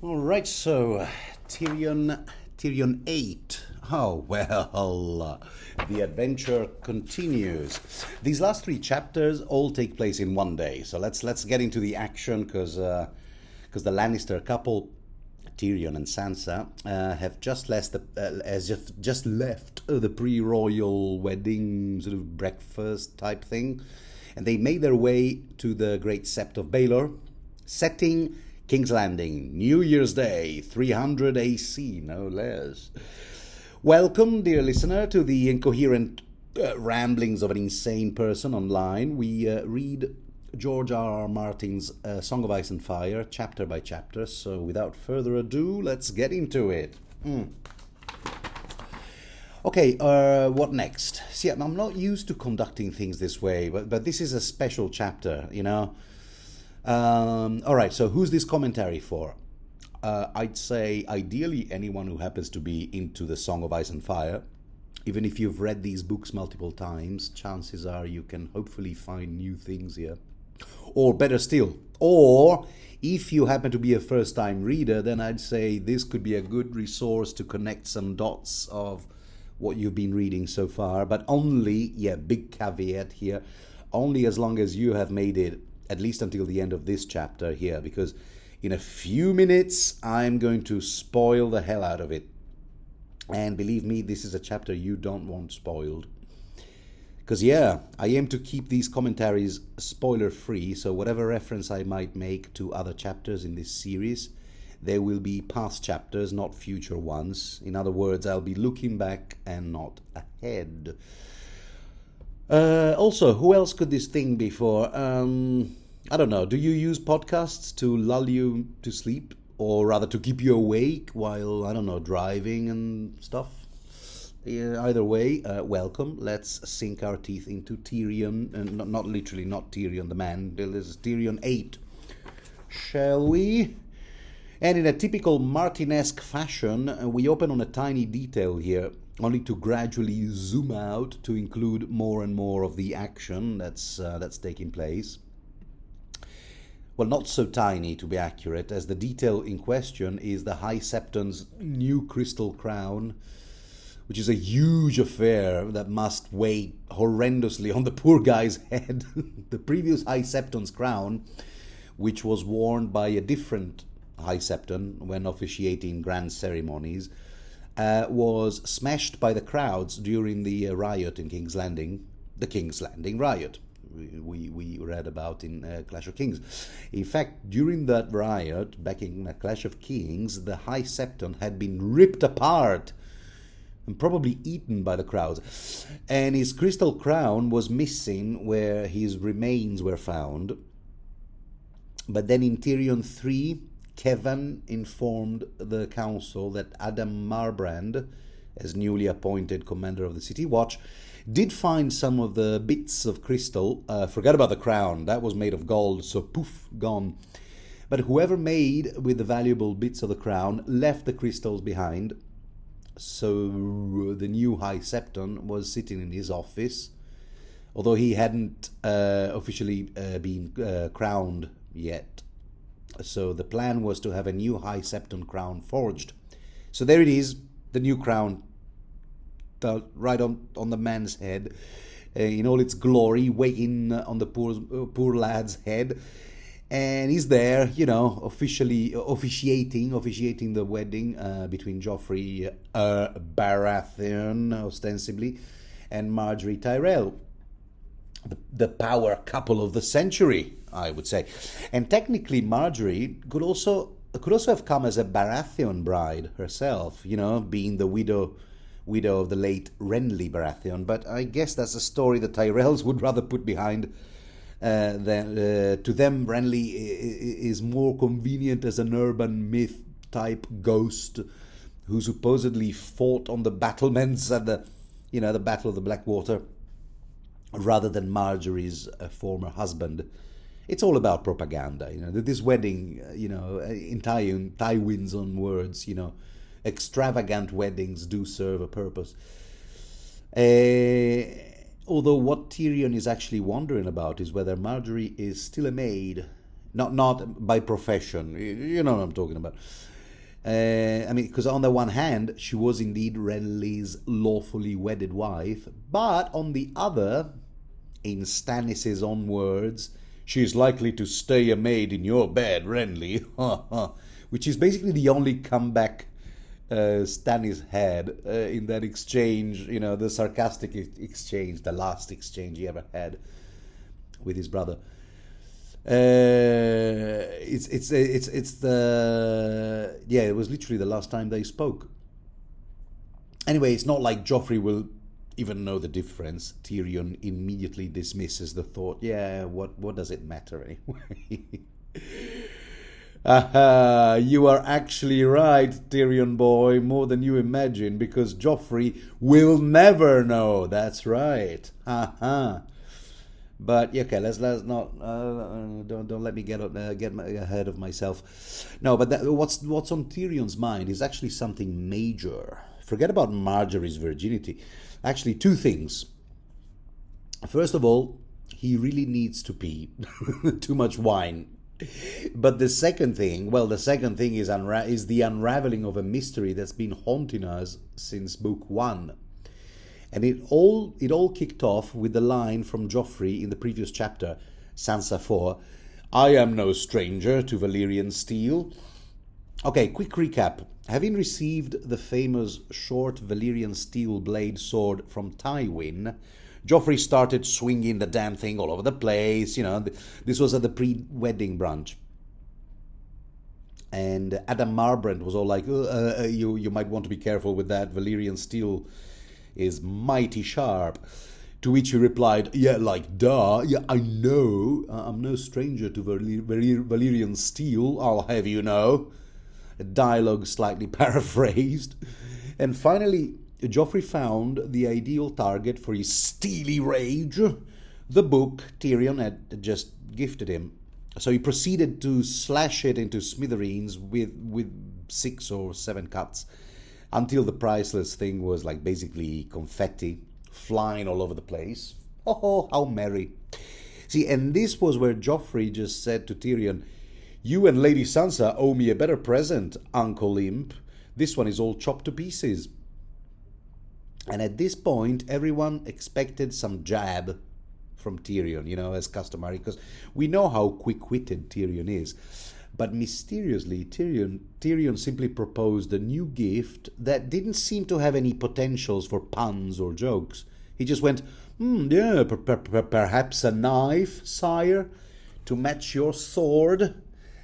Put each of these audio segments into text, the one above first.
All right, so Tyrion VIII. Oh well, the adventure continues. These last three chapters all take place in one day. So let's get into the action because the Lannister couple, Tyrion and Sansa, have just left the pre-royal wedding sort of breakfast type thing, and they made their way to the Great Sept of Baelor, setting King's Landing, New Year's Day, 300 AC, no less. Welcome, dear listener, to the incoherent ramblings of an insane person online. We read George R. R. Martin's Song of Ice and Fire, chapter by chapter. So without further ado, let's get into it. Okay, what next? See, I'm not used to conducting things this way, but this is a special chapter, you know. All right, so who's this commentary for? I'd say ideally anyone who happens to be into the Song of Ice and Fire. Even if you've read these books multiple times, chances are you can hopefully find new things here. Or better still, or if you happen to be a first-time reader, then I'd say this could be a good resource to connect some dots of what you've been reading so far, but only, big caveat here, only as long as you have made it at least until the end of this chapter here, because in a few minutes I'm going to spoil the hell out of it. And believe me, this is a chapter you don't want spoiled. Because I aim to keep these commentaries spoiler-free, so whatever reference I might make to other chapters in this series, they will be past chapters, not future ones. In other words, I'll be looking back and not ahead. Also, who else could this thing be for? I don't know. Do you use podcasts to lull you to sleep? Or rather to keep you awake while, I don't know, driving and stuff? Either way, welcome. Let's sink our teeth into Tyrion. And not literally, not Tyrion the man. This is Tyrion VIII. Shall we? And in a typical Martinesque fashion, we open on a tiny detail here, only to gradually zoom out to include more and more of the action that's taking place. Well, not so tiny to be accurate, as the detail in question is the High Septon's new crystal crown, which is a huge affair that must weigh horrendously on the poor guy's head. The previous High Septon's crown, which was worn by a different High Septon when officiating grand ceremonies, was smashed by the crowds during the riot in King's Landing, the King's Landing riot we read about in Clash of Kings. In fact, during that riot, back in Clash of Kings, the High Septon had been ripped apart and probably eaten by the crowds. And his crystal crown was missing where his remains were found. But then in Tyrion III, Kevan informed the council that Adam Marbrand, as newly appointed commander of the City Watch, did find some of the bits of crystal. Forget about the crown, that was made of gold, so poof, gone. But whoever made with the valuable bits of the crown left the crystals behind. So the new High Septon was sitting in his office, although he hadn't officially been crowned yet. So the plan was to have a new High Septon crown forged. So there it is, the new crown, right on the man's head, in all its glory, waiting on the poor lad's head. And he's there, officiating the wedding between Joffrey Baratheon, ostensibly, and Margaery Tyrell. The power couple of the century, I would say. And technically, Margaery could also have come as a Baratheon bride herself, being the widow of the late Renly Baratheon. But I guess that's a story the Tyrells would rather put behind. To them, Renly is more convenient as an urban myth type ghost who supposedly fought on the battlements at the Battle of the Blackwater, rather than Margaery's former husband. It's all about propaganda, This wedding, in Tywin's own words, extravagant weddings do serve a purpose. Although what Tyrion is actually wondering about is whether Margaery is still a maid not by profession. You know what I'm talking about. I mean, because on the one hand, she was indeed Renly's lawfully wedded wife, but on the other, in Stannis' own words, she is likely to stay a maid in your bed, Renly, which is basically the only comeback Stannis had in that exchange, the sarcastic exchange, the last exchange he ever had with his brother. It's the it was literally the last time they spoke. Anyway, it's not like Joffrey will even know the difference. Tyrion immediately dismisses the thought. Yeah, what does it matter anyway? Aha, you are actually right, Tyrion boy, more than you imagine, because Joffrey will never know. That's right. Aha. But okay, let's not don't let me get ahead of myself. No, but what's on Tyrion's mind is actually something major. Forget about Marjorie's virginity. Actually, two things. First of all, he really needs to pee. Too much wine. But the second thing is the unraveling of a mystery that's been haunting us since book 1. And it all kicked off with the line from Joffrey in the previous chapter, Sansa 4, I am no stranger to Valyrian steel. Okay, quick recap. Having received the famous short Valyrian steel blade sword from Tywin, Joffrey started swinging the damn thing all over the place. This was at the pre-wedding brunch. And Adam Marbrand was all like, you might want to be careful with that. Valyrian steel is mighty sharp. To which he replied, yeah, like duh, yeah, I know, I'm no stranger to Valyrian steel, I'll have you know. A dialogue slightly paraphrased. And finally, Joffrey found the ideal target for his steely rage, the book Tyrion had just gifted him. So he proceeded to slash it into smithereens with 6 or 7 cuts, until the priceless thing was like basically confetti flying all over the place. Oh, how merry. See, and this was where Joffrey just said to Tyrion, you and Lady Sansa owe me a better present, Uncle Imp. This one is all chopped to pieces. And at this point, everyone expected some jab from Tyrion, as customary, because we know how quick-witted Tyrion is. But mysteriously, Tyrion simply proposed a new gift that didn't seem to have any potentials for puns or jokes. He just went, yeah, perhaps a knife, sire, to match your sword.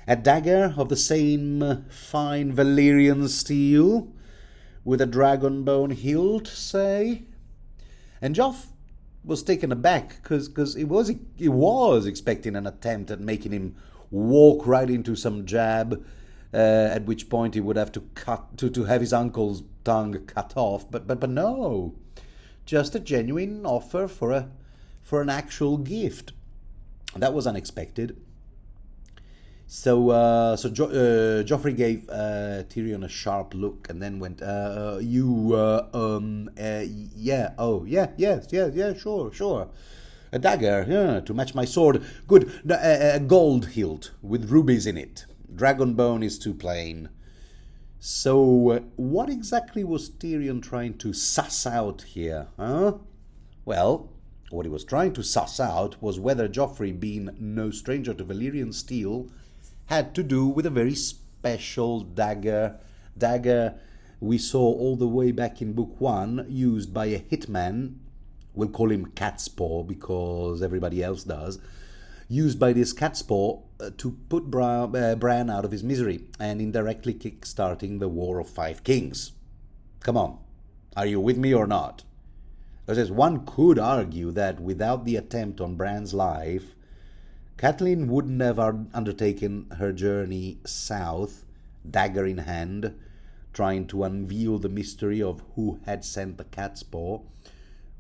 A dagger of the same fine Valyrian steel, with a dragon bone hilt, say. And Joff was taken aback, because he was expecting an attempt at making him walk right into some jab, at which point he would have to have his uncle's tongue cut off. But no, just a genuine offer for an actual gift. That was unexpected. So Joffrey gave Tyrion a sharp look and then went, sure. A dagger, to match my sword. Good, a gold hilt with rubies in it. Dragon bone is too plain. So, what exactly was Tyrion trying to suss out here, huh? Well, what he was trying to suss out was whether Joffrey, being no stranger to Valyrian steel, had to do with a very special dagger we saw all the way back in book 1, used by a hitman. We'll call him Catspaw because everybody else does. Used by this Catspaw to put Bran out of his misery and indirectly kick-starting the War of 5 Kings. Come on, are you with me or not? Because one could argue that without the attempt on Bran's life, Catelyn wouldn't have undertaken her journey south, dagger in hand, trying to unveil the mystery of who had sent the Catspaw,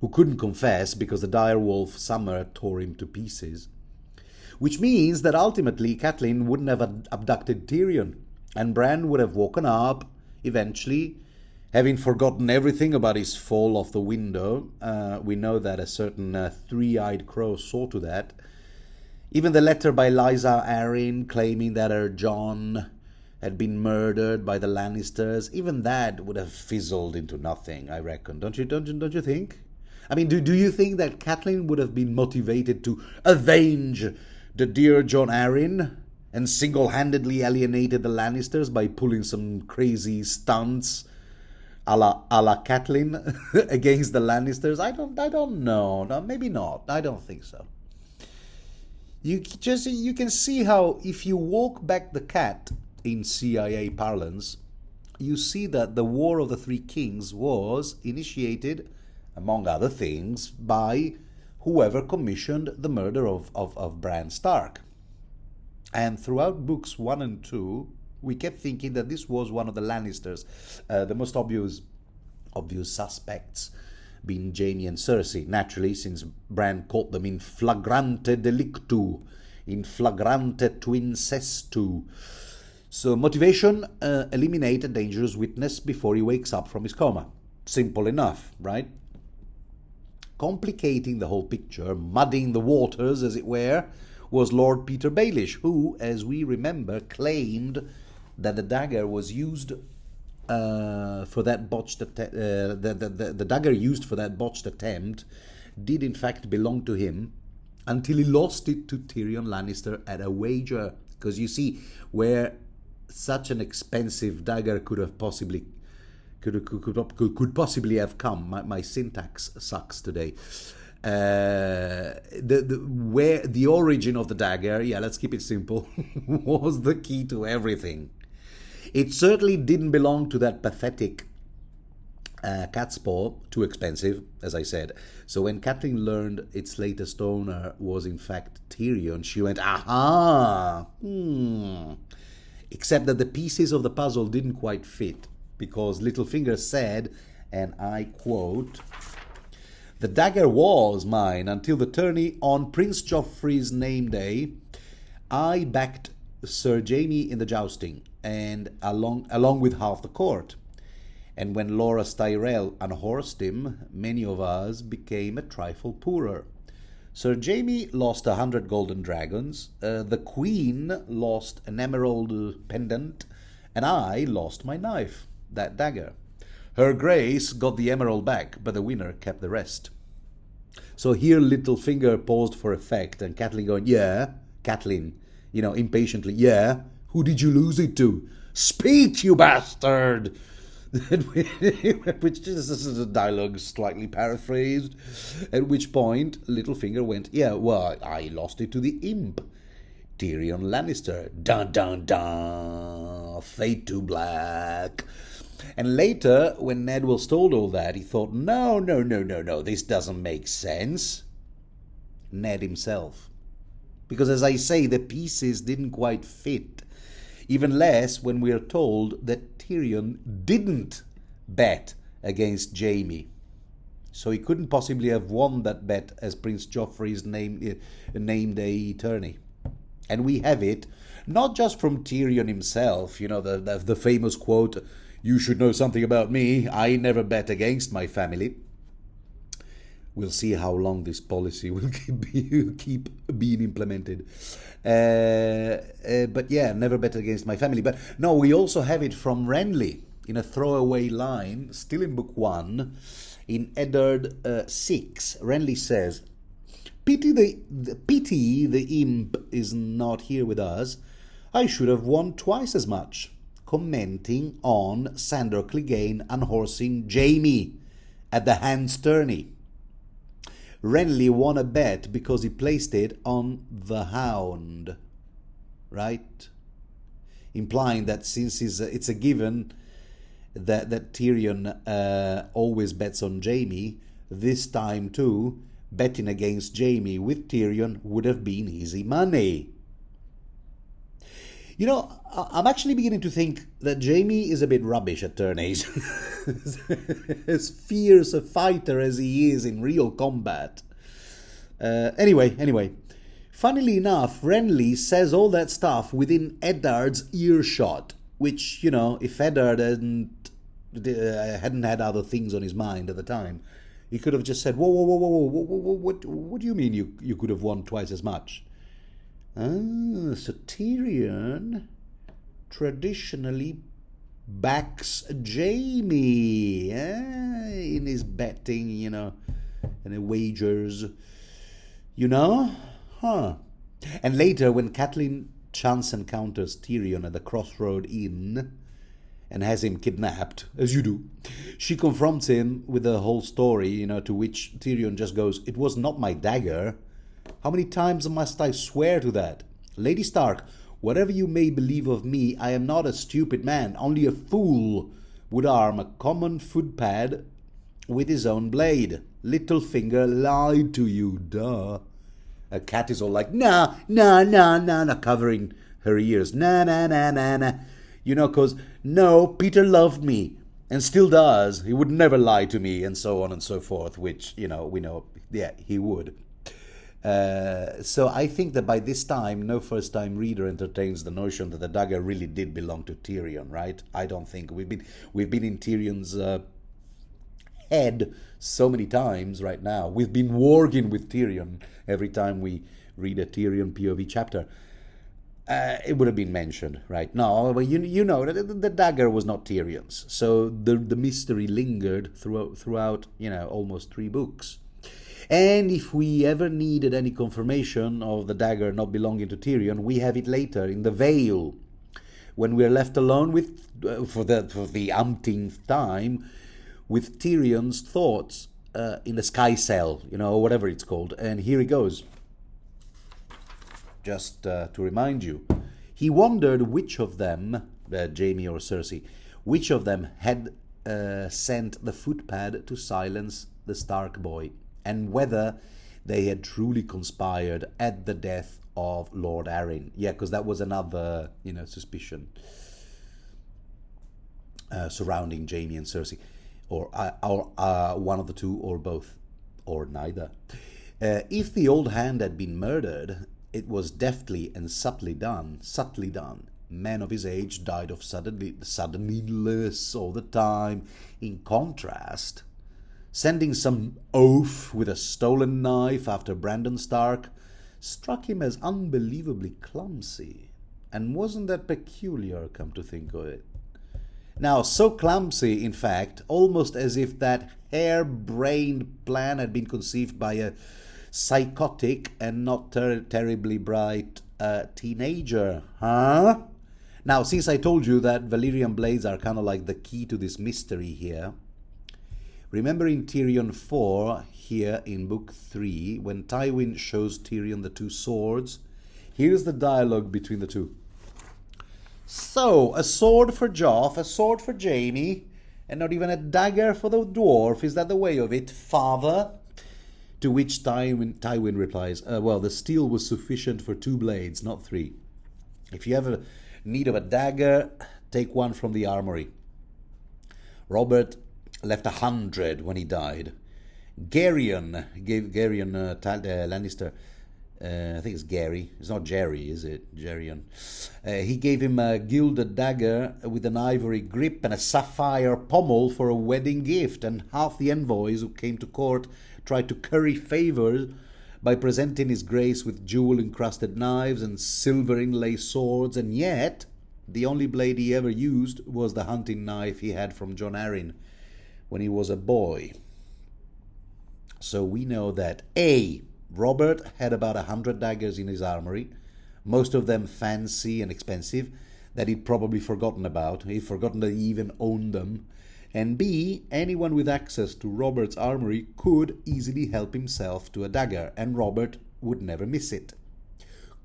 who couldn't confess because the direwolf Summer tore him to pieces. Which means that ultimately Catelyn wouldn't have abducted Tyrion, and Bran would have woken up, eventually, having forgotten everything about his fall off the window. We know that a certain three-eyed crow saw to that. Even the letter by Lysa Arryn claiming that her John had been murdered by the Lannisters, even that would have fizzled into nothing, I reckon. Don't you think? I mean, do you think that Catelyn would have been motivated to avenge the dear Jon Arryn and single-handedly alienated the Lannisters by pulling some crazy stunts a la Catelyn against the Lannisters? I don't know. No, maybe not. I don't think so. You can see how if you walk back the cat in CIA parlance, you see that the War of the Three Kings was initiated, among other things, by whoever commissioned the murder of Bran Stark. And throughout books 1 and 2, we kept thinking that this was one of the Lannisters, the most obvious suspects being Jaime and Cersei, naturally, since Bran caught them in flagrante delictu, in flagrante twincestu. So motivation, eliminate a dangerous witness before he wakes up from his coma. Simple enough, right? Complicating the whole picture, muddying the waters, as it were, was Lord Peter Baelish, who, as we remember, claimed that the dagger was used for that botched the dagger used for that botched attempt did in fact belong to him until he lost it to Tyrion Lannister at a wager. Because you see, where such an expensive dagger could possibly have come. My syntax sucks today. Where the origin of the dagger, let's keep it simple, was the key to everything. It certainly didn't belong to that pathetic cat's paw, too expensive, as I said. So when Catelyn learned its latest owner was in fact Tyrion, she went, aha! Except that the pieces of the puzzle didn't quite fit, because Littlefinger said, and I quote, "The dagger was mine until the tourney on Prince Joffrey's name day. I backed Sir Jaime in the jousting, and along with half the court. And when Loras Tyrell unhorsed him, many of us became a trifle poorer. Sir Jaime lost 100 golden dragons, the Queen lost an emerald pendant, and I lost my knife, that dagger. Her Grace got the emerald back, but the winner kept the rest." So here Littlefinger paused for effect, and Catelyn going, "Yeah, Catelyn, impatiently, yeah, who did you lose it to? Speak, you bastard!" Which this is a dialogue slightly paraphrased, at which point Littlefinger went, "Yeah, well, I lost it to the imp, Tyrion Lannister. Dun dun dun, fade to black." And later, when Ned was told all that, he thought, no, this doesn't make sense. Ned himself. Because as I say, the pieces didn't quite fit. Even less when we are told that Tyrion didn't bet against Jaime. So he couldn't possibly have won that bet as Prince Joffrey's name day tourney. And we have it, not just from Tyrion himself, the famous quote, "You should know something about me. I never bet against my family." We'll see how long this policy will keep being implemented. But yeah, never bet against my family. But no, we also have it from Renly in a throwaway line, still in Book 1, in Eddard 6. Renly says, Pity the imp is not here with us. I should have won twice as much," commenting on Sandor Clegane unhorsing Jaime at the Hand's tourney. Renly won a bet because he placed it on the Hound, right? Implying that since it's a given that Tyrion always bets on Jaime, this time too, betting against Jaime with Tyrion would have been easy money. I'm actually beginning to think that Jaime is a bit rubbish at tourneys. As fierce a fighter as he is in real combat. Anyway. Funnily enough, Renly says all that stuff within Eddard's earshot. Which, if Eddard hadn't had other things on his mind at the time, he could have just said, whoa, what do you mean you could have won twice as much? Ah, so Tyrion traditionally backs Jaime in his betting, and wagers, Huh. And later, when Catelyn chance encounters Tyrion at the Crossroad Inn and has him kidnapped, as you do, she confronts him with the whole story, to which Tyrion just goes, "It was not my dagger. How many times must I swear to that? Lady Stark, whatever you may believe of me, I am not a stupid man. Only a fool would arm a common footpad with his own blade. Littlefinger lied to you, duh." A cat is all like, nah, covering her ears. Nah. Because, no, Peter loved me and still does. He would never lie to me, and so on and so forth, which, we know, yeah, he would. So I think that by this time, no first-time reader entertains the notion that the dagger really did belong to Tyrion, right? I don't think. We've been in Tyrion's head so many times right now. We've been warging with Tyrion every time we read a Tyrion POV chapter. It would have been mentioned, right? No, but you know that the dagger was not Tyrion's, so the mystery lingered throughout almost 3 books. And if we ever needed any confirmation of the dagger not belonging to Tyrion, we have it later in the Vale, when we're left alone with for the umpteenth time with Tyrion's thoughts in the Sky Cell, whatever it's called. And here it goes. Just to remind you, he wondered which of them, Jaime or Cersei, which of them had sent the footpad to silence the Stark boy, and whether they had truly conspired at the death of Lord Arryn. Yeah, because that was another, suspicion surrounding Jaime and Cersei, or one of the two, or both, or neither. If the old hand had been murdered, it was deftly and subtly done. Men of his age died of suddenliness all the time. In contrast, sending some oaf with a stolen knife after Brandon Stark struck him as unbelievably clumsy. And wasn't that peculiar, come to think of it? Now, so clumsy, in fact, almost as if that harebrained plan had been conceived by a psychotic and not terribly bright teenager, huh? Now, since I told you that Valyrian blades are kind of like the key to this mystery here, remember in Tyrion 4, here in Book 3, when Tywin shows Tyrion the 2 swords, here's the dialogue between the two. "So, a sword for Joff, a sword for Jaime, and not even a dagger for the dwarf. Is that the way of it, father?" To which Tywin replies, "Well, the steel was sufficient for 2 blades, not 3. If you have a need of a dagger, take one from the armory. Robert left 100 when he died. Garion Lannister, I think it's Gary. It's not Jerry, is it? Gerion. He gave him a gilded dagger with an ivory grip and a sapphire pommel for a wedding gift, and half the envoys who came to court tried to curry favor by presenting his grace with jewel-encrusted knives and silver-inlay swords, and yet the only blade he ever used was the hunting knife he had from Jon Arryn when he was a boy." So we know that A. Robert had about 100 daggers in his armory, most of them fancy and expensive, that he'd probably forgotten about. He'd forgotten that he even owned them. And B. Anyone with access to Robert's armory could easily help himself to a dagger, and Robert would never miss it.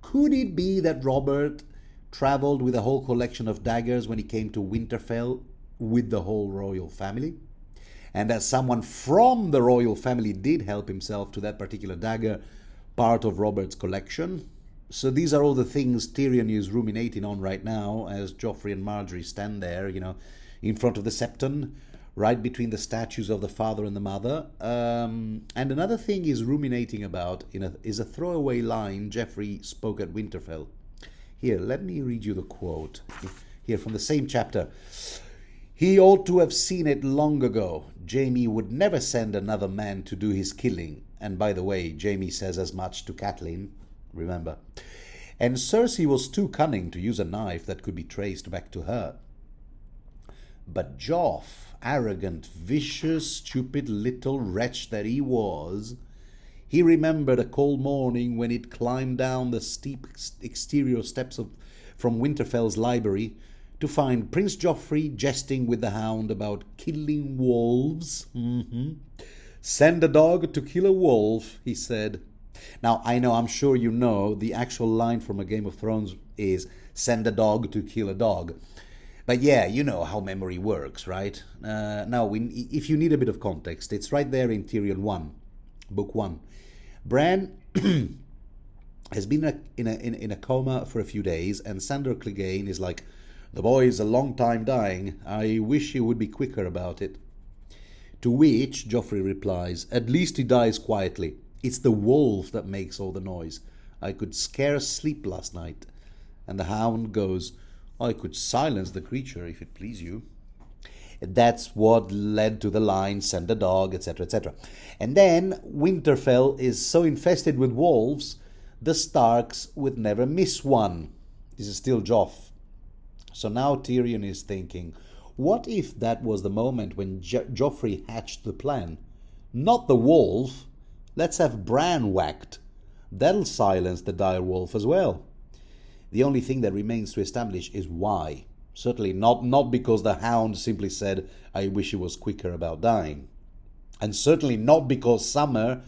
Could it be that Robert travelled with a whole collection of daggers when he came to Winterfell with the whole royal family? And that someone from the royal family did help himself to that particular dagger, part of Robert's collection? So these are all the things Tyrion is ruminating on right now as Joffrey and Margaery stand there, in front of the septon, right between the statues of the father and the mother. And another thing he's ruminating about is a throwaway line Joffrey spoke at Winterfell. Here, let me read you the quote. Here from the same chapter. "He ought to have seen it long ago. Jaime would never send another man to do his killing." And by the way, Jaime says as much to Catelyn, remember. and Cersei was too cunning to use a knife that could be traced back to her. But Joff, arrogant, vicious, stupid little wretch that he was, he remembered a cold morning when he'd climbed down the steep exterior steps from Winterfell's library to find Prince Joffrey jesting with the Hound about killing wolves. Send a dog to kill a wolf, he said. Now, I'm sure you know, the actual line from A Game of Thrones is, send a dog to kill a dog. But yeah, you know how memory works, right? Now, if you need a bit of context, it's right there in Tyrion 1, Book 1. Bran has been in a coma for a few days, and Sandor Clegane is like, the boy's a long time dying. I wish he would be quicker about it. To which Joffrey replies, at least he dies quietly. It's the wolf that makes all the noise. I could scarce sleep last night. And the Hound goes, I could silence the creature if it please you. That's what led to the line, send a dog, etc., etc. And then Winterfell is so infested with wolves, the Starks would never miss one. This is still Joff. So now Tyrion is thinking, what if that was the moment when Joffrey hatched the plan? Not the wolf. Let's have Bran whacked. That'll silence the dire wolf as well. The only thing that remains to establish is why. Certainly not because the Hound simply said, I wish he was quicker about dying. And certainly not because Summer,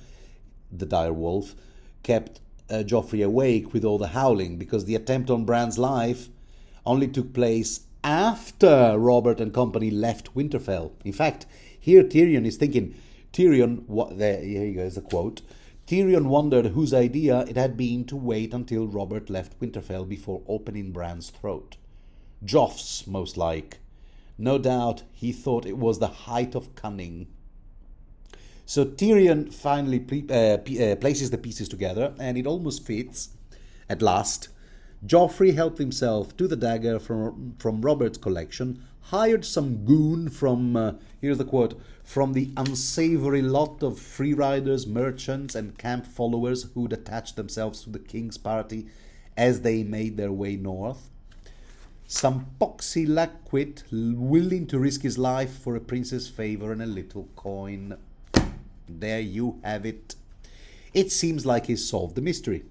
the dire wolf, kept Joffrey awake with all the howling, because the attempt on Bran's life only took place after Robert and company left Winterfell. In fact, here Tyrion is thinking, here you go, is the quote. Tyrion wondered whose idea it had been to wait until Robert left Winterfell before opening Bran's throat. Joff's, most like. No doubt he thought it was the height of cunning. So Tyrion finally places the pieces together, and it almost fits. At last, Joffrey helped himself to the dagger from Robert's collection, hired some goon from, here's the quote, from the unsavory lot of free riders, merchants, and camp followers who'd attached themselves to the king's party as they made their way north. Some poxy lackwit willing to risk his life for a prince's favor and a little coin. There you have it. It seems like he's solved the mystery.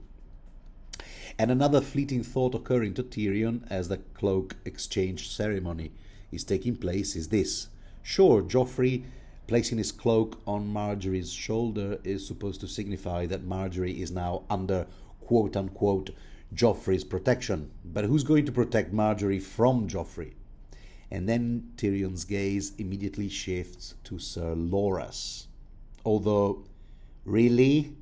And another fleeting thought occurring to Tyrion as the cloak exchange ceremony is taking place is this. Sure, Joffrey placing his cloak on Marjorie's shoulder is supposed to signify that Marjorie is now under quote-unquote Joffrey's protection. But who's going to protect Marjorie from Joffrey? And then Tyrion's gaze immediately shifts to Sir Loras. Although, really?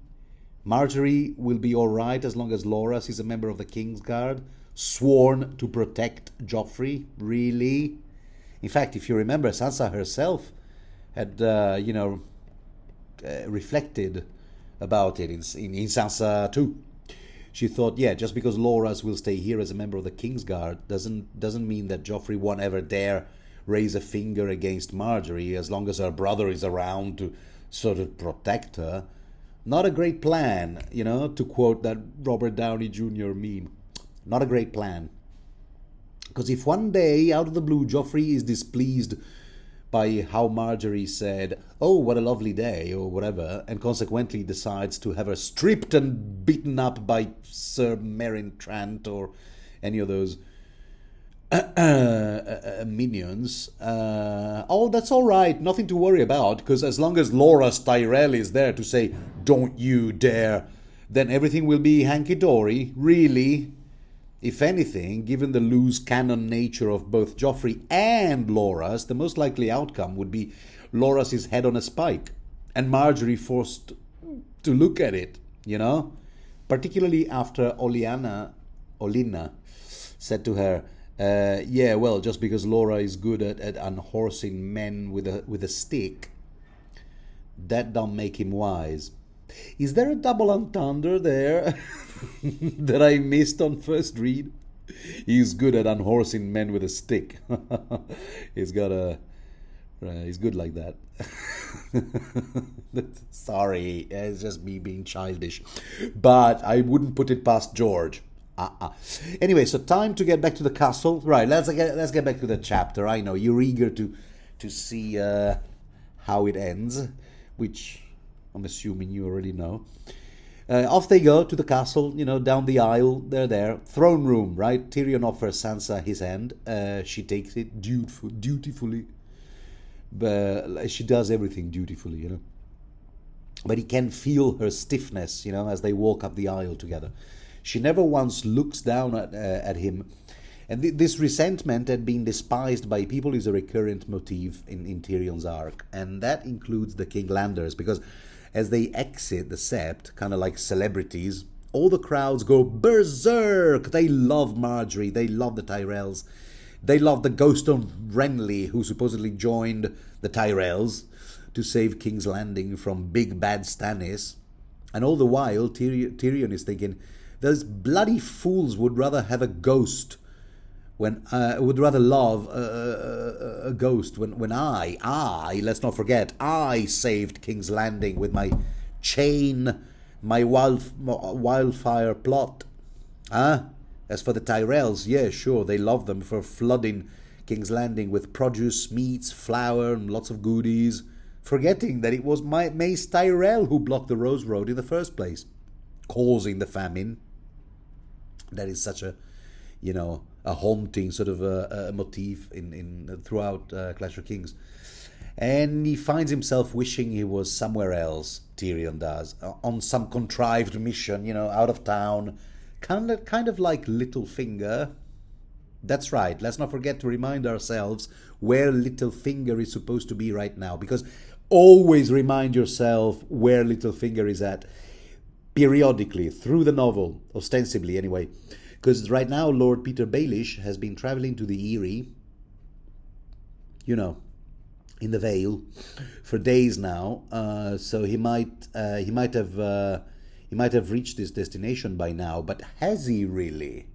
Marjorie will be alright as long as Loras is a member of the Kingsguard, sworn to protect Joffrey? Really? In fact, if you remember, Sansa herself had, reflected about it in Sansa 2. She thought, yeah, just because Loras will stay here as a member of the Kingsguard doesn't mean that Joffrey won't ever dare raise a finger against Marjorie as long as her brother is around to sort of protect her. Not a great plan, to quote that Robert Downey Jr. meme. Not a great plan. Because if one day, out of the blue, Joffrey is displeased by how Marjorie said, oh, what a lovely day, or whatever, and consequently decides to have her stripped and beaten up by Sir Meryn Trant or any of those minions, that's all right, nothing to worry about, because as long as Loras Tyrell is there to say, don't you dare, then everything will be hanky-dory, really. If anything, given the loose cannon nature of both Joffrey and Loras, the most likely outcome would be Loras' head on a spike, and Marjorie forced to look at it, Particularly after Olenna said to her, just because Laura is good at unhorsing men with a stick, that don't make him wise. Is there a double entendre there that I missed on first read? He's good at unhorsing men with a stick. He's good like that. Sorry, it's just me being childish. But I wouldn't put it past George. Anyway, so time to get back to the castle. Right, let's get back to the chapter. I know you're eager to see how it ends, which I'm assuming you already know. Off they go to the castle, down the aisle. They're there. Throne room, right? Tyrion offers Sansa his hand. She takes it dutifully. But she does everything dutifully. But he can feel her stiffness, as they walk up the aisle together. She never once looks down at him. And this resentment at being despised by people is a recurrent motif in Tyrion's arc. And that includes the Kinglanders, because as they exit the sept, kind of like celebrities, all the crowds go berserk. They love Marjorie. They love the Tyrells. They love the ghost of Renly, who supposedly joined the Tyrells to save King's Landing from big bad Stannis. And all the while, Tyrion is thinking, those bloody fools would rather have a ghost would rather love a ghost when I, let's not forget, I saved King's Landing with my wildfire plot. As for the Tyrells, yeah, sure, they love them for flooding King's Landing with produce, meats, flour, and lots of goodies, forgetting that it was Mace Tyrell who blocked the Rose Road in the first place, causing the famine. That is such a haunting sort of a motif in throughout Clash of Kings. And he finds himself wishing he was somewhere else, Tyrion does, on some contrived mission, out of town, kind of like Littlefinger. That's right, let's not forget to remind ourselves where Littlefinger is supposed to be right now, because always remind yourself where Littlefinger is at, periodically, through the novel, ostensibly anyway. Because right now, Lord Peter Baelish has been travelling to the Eyrie, in the Vale, for days now. So he might have reached his destination by now. But has he really?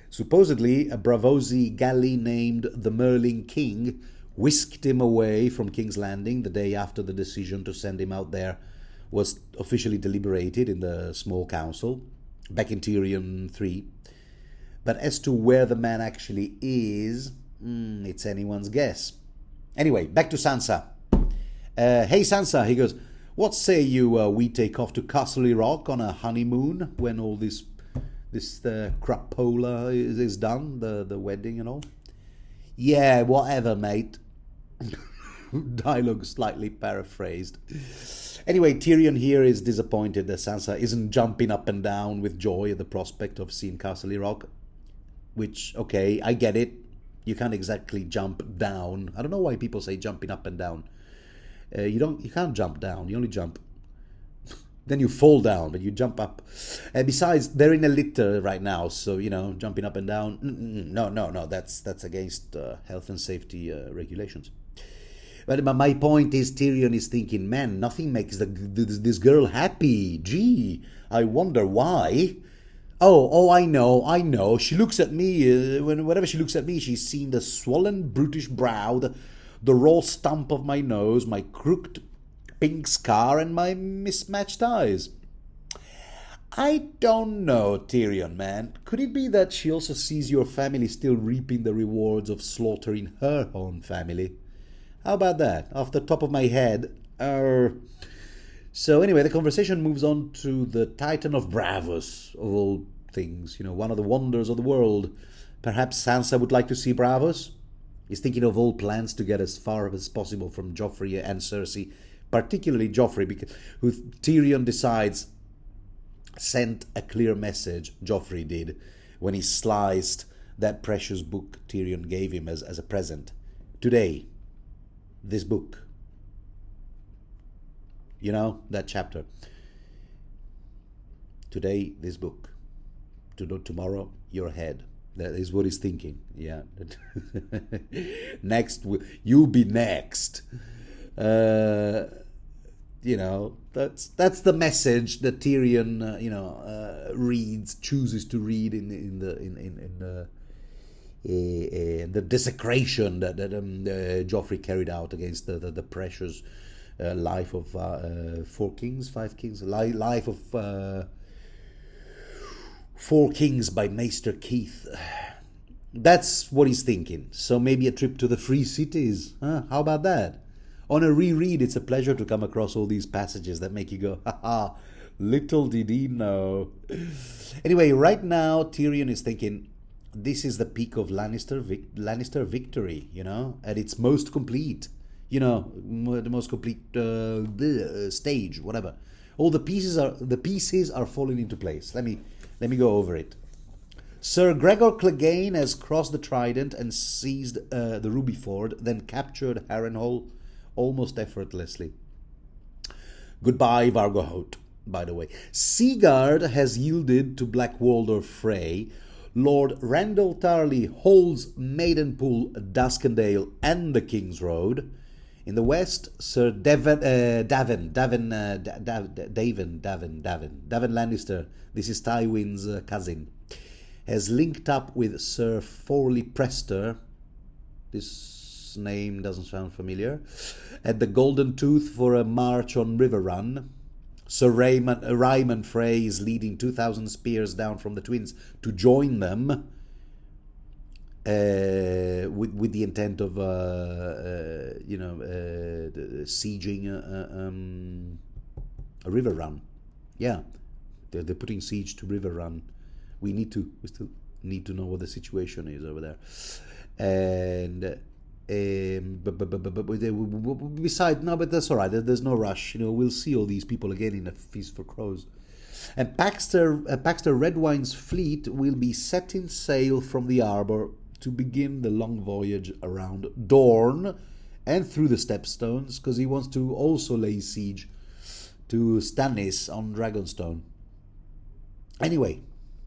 Supposedly, a Braavosi galley named the Merling King whisked him away from King's Landing the day after the decision to send him out there was officially deliberated in the small council back in Tyrion VIII. But as to where the man actually is, it's anyone's guess. Anyway, back to Sansa. Hey Sansa, he goes, what say you we take off to Castle Rock on a honeymoon when all this crapola is done, the wedding and all? Yeah, whatever, mate. Dialogue slightly paraphrased. Anyway, Tyrion here is disappointed that Sansa isn't jumping up and down with joy at the prospect of seeing Castle Rock. Which, okay, I get it. You can't exactly jump down. I don't know why people say jumping up and down. You can't jump down. You only jump. Then you fall down, but you jump up. And besides, they're in a litter right now, so jumping up and down. No. That's against health and safety regulations. But my point is, Tyrion is thinking, man, nothing makes this girl happy. Gee, I wonder why. Oh, I know. She looks at me, whenever she looks at me, she's seen the swollen, brutish brow, the raw stump of my nose, my crooked pink scar, and my mismatched eyes. I don't know, Tyrion, man. Could it be that she also sees your family still reaping the rewards of slaughtering her own family? How about that? Off the top of my head, So anyway, the conversation moves on to the Titan of Braavos, of all things, one of the wonders of the world. Perhaps Sansa would like to see Braavos? He's thinking of all plans to get as far as possible from Joffrey and Cersei, particularly Joffrey, because who Tyrion decides sent a clear message, Joffrey did, when he sliced that precious book Tyrion gave him as a present. Today, this book. That chapter. Today, this book. Tomorrow, your head. That is what he's thinking. Yeah. Next, you'll be next. That's the message that Tyrion, chooses to read in the desecration that Joffrey carried out against the precious life of 4 kings, 5 kings, life of Four Kings by Maester Keith. That's what he's thinking. So maybe a trip to the Free Cities. Huh? How about that? On a reread, it's a pleasure to come across all these passages that make you go, ha ha, little did he know. Anyway, right now, Tyrion is thinking, this is the peak of Lannister victory, at its most complete, the most complete stage, whatever. All the pieces are falling into place. Let me go over it. Sir Gregor Clegane has crossed the Trident and seized the Ruby Ford, then captured Harrenhal almost effortlessly. Goodbye, Vargo Hoat, by the way. Seaguard has yielded to Black Waldor Frey. Lord Randall Tarley holds Maidenpool, Duskendale, and the King's Road. In the west, Sir Davin Lannister, this is Tywin's cousin, has linked up with Sir Forley Prester, this name doesn't sound familiar, at the Golden Tooth for a march on River Run. Sir Ryman Frey is leading 2,000 spears down from the Twins to join them with the intent of sieging a River Run. Yeah, they're putting siege to River Run. We still need to know what the situation is over there. And but that's all right. There's no rush. We'll see all these people again in a Feast for Crows. And Paxter Redwine's fleet will be setting sail from the harbour to begin the long voyage around Dorne and through the Stepstones, because he wants to also lay siege to Stannis on Dragonstone. Anyway,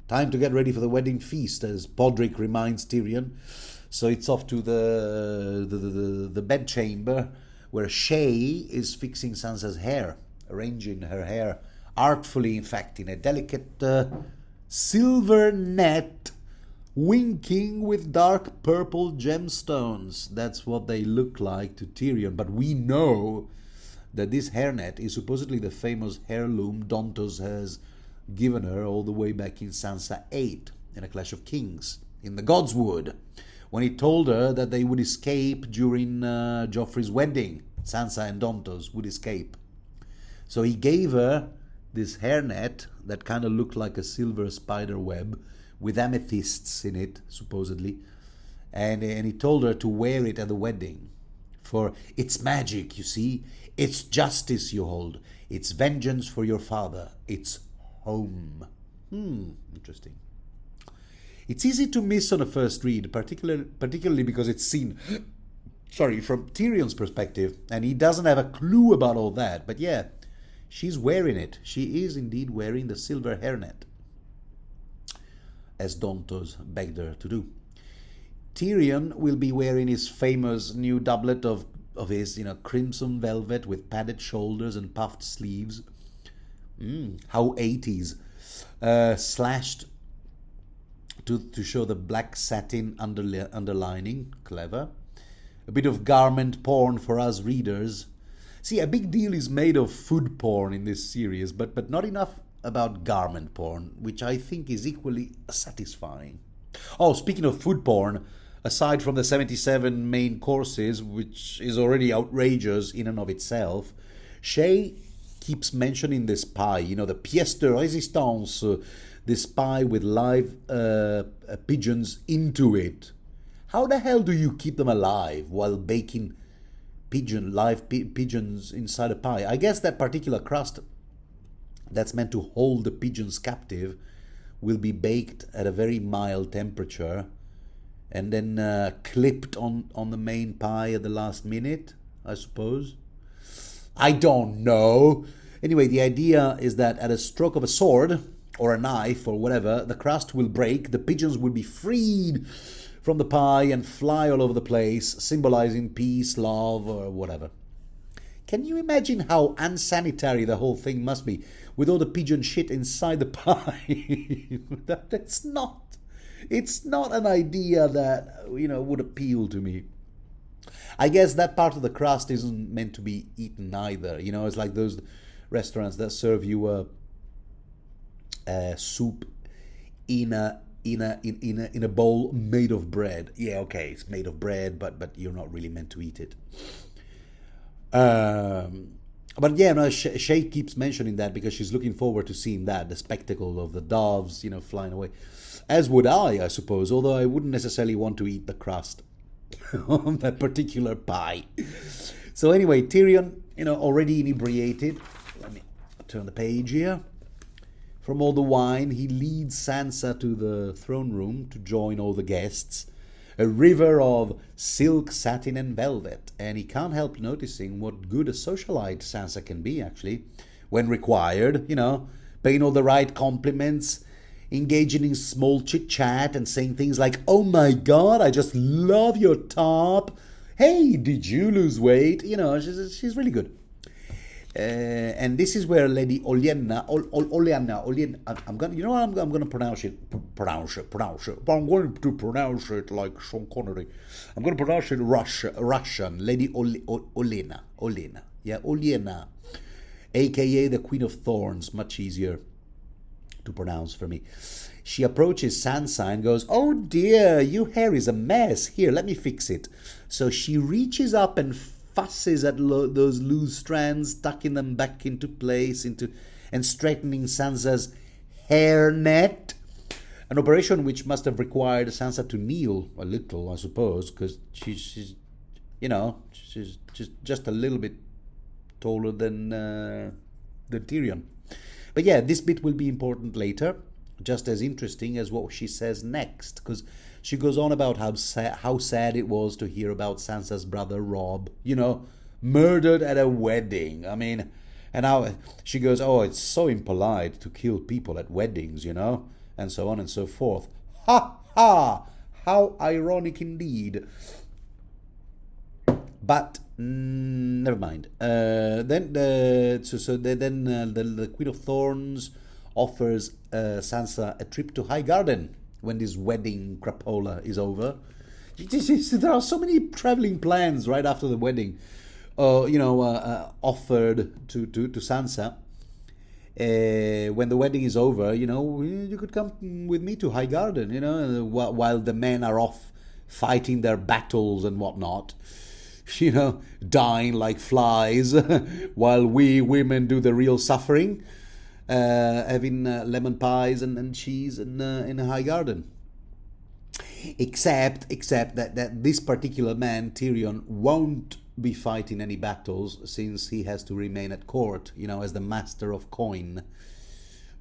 time to get ready for the wedding feast, as Podrick reminds Tyrion. So it's off to the bedchamber, where Shae is fixing Sansa's hair, arranging her hair artfully, in fact, in a delicate silver net, winking with dark purple gemstones. That's what they look like to Tyrion. But we know that this hairnet is supposedly the famous heirloom Dontos has given her all the way back in Sansa 8, in A Clash of Kings, in the Godswood, when he told her that they would escape during Joffrey's wedding. Sansa and Dontos would escape. So he gave her this hairnet that kind of looked like a silver spider web with amethysts in it, supposedly. And he told her to wear it at the wedding. For it's magic, you see. It's justice you hold. It's vengeance for your father. It's home. Interesting. It's easy to miss on a first read, particularly because it's seen, from Tyrion's perspective, and he doesn't have a clue about all that. But yeah, she's wearing it. She is indeed wearing the silver hairnet, as Dontos begged her to do. Tyrion will be wearing his famous new doublet of his, crimson velvet with padded shoulders and puffed sleeves. How 80s. Slashed to show the black satin underlining. Clever. A bit of garment porn for us readers. See, a big deal is made of food porn in this series, but not enough about garment porn, which I think is equally satisfying. Oh, speaking of food porn, aside from the 77 main courses, which is already outrageous in and of itself, Shae keeps mentioning this pie, the pièce de résistance, this pie with live pigeons into it. How the hell do you keep them alive while baking live pigeons inside a pie? I guess that particular crust that's meant to hold the pigeons captive will be baked at a very mild temperature and then clipped on the main pie at the last minute, I suppose. I don't know. Anyway, the idea is that at a stroke of a sword or a knife or whatever, the crust will break, the pigeons will be freed from the pie and fly all over the place, symbolizing peace, love, or whatever. Can you imagine how unsanitary the whole thing must be, with all the pigeon shit inside the pie? It's not an idea that, would appeal to me. I guess that part of the crust isn't meant to be eaten either. It's like those restaurants that serve you a soup in a bowl made of bread. Yeah, okay, it's made of bread, but you're not really meant to eat it. But yeah, no, Shay keeps mentioning that because she's looking forward to seeing that, the spectacle of the doves, flying away. As would I suppose, although I wouldn't necessarily want to eat the crust on that particular pie. So anyway, Tyrion, already inebriated. Let me turn the page here. From all the wine, he leads Sansa to the throne room to join all the guests. A river of silk, satin, and velvet. And he can't help noticing what good a socialite Sansa can be, actually, when required, paying all the right compliments, engaging in small chit-chat and saying things like, "Oh my God, I just love your top. Hey, did you lose weight?" She's really good. And this is where Lady Olenna, I'm going to pronounce it. But I'm going to pronounce it like Sean Connery. I'm going to pronounce it Russian. Lady Olenna. Yeah, Olenna. AKA the Queen of Thorns. Much easier to pronounce for me. She approaches Sansa and goes, "Oh dear, your hair is a mess. Here, let me fix it." So she reaches up and fusses at those loose strands, tucking them back into place, and straightening Sansa's hairnet. An operation which must have required Sansa to kneel a little, I suppose, because she's just a little bit taller than Tyrion. But yeah, this bit will be important later, just as interesting as what she says next, because she goes on about how sad it was to hear about Sansa's brother Robb, murdered at a wedding. I mean, and how she goes, "Oh, it's so impolite to kill people at weddings, and so on and so forth." Ha ha! How ironic indeed. But never mind. Then the Queen of Thorns offers Sansa a trip to Highgarden when this wedding crapola is over. There are so many traveling plans right after the wedding, offered to Sansa. When the wedding is over, you could come with me to Highgarden, while the men are off fighting their battles and whatnot, dying like flies, while we women do the real suffering. Having lemon pies and cheese in a Highgarden. Except that this particular man, Tyrion, won't be fighting any battles since he has to remain at court, as the master of coin.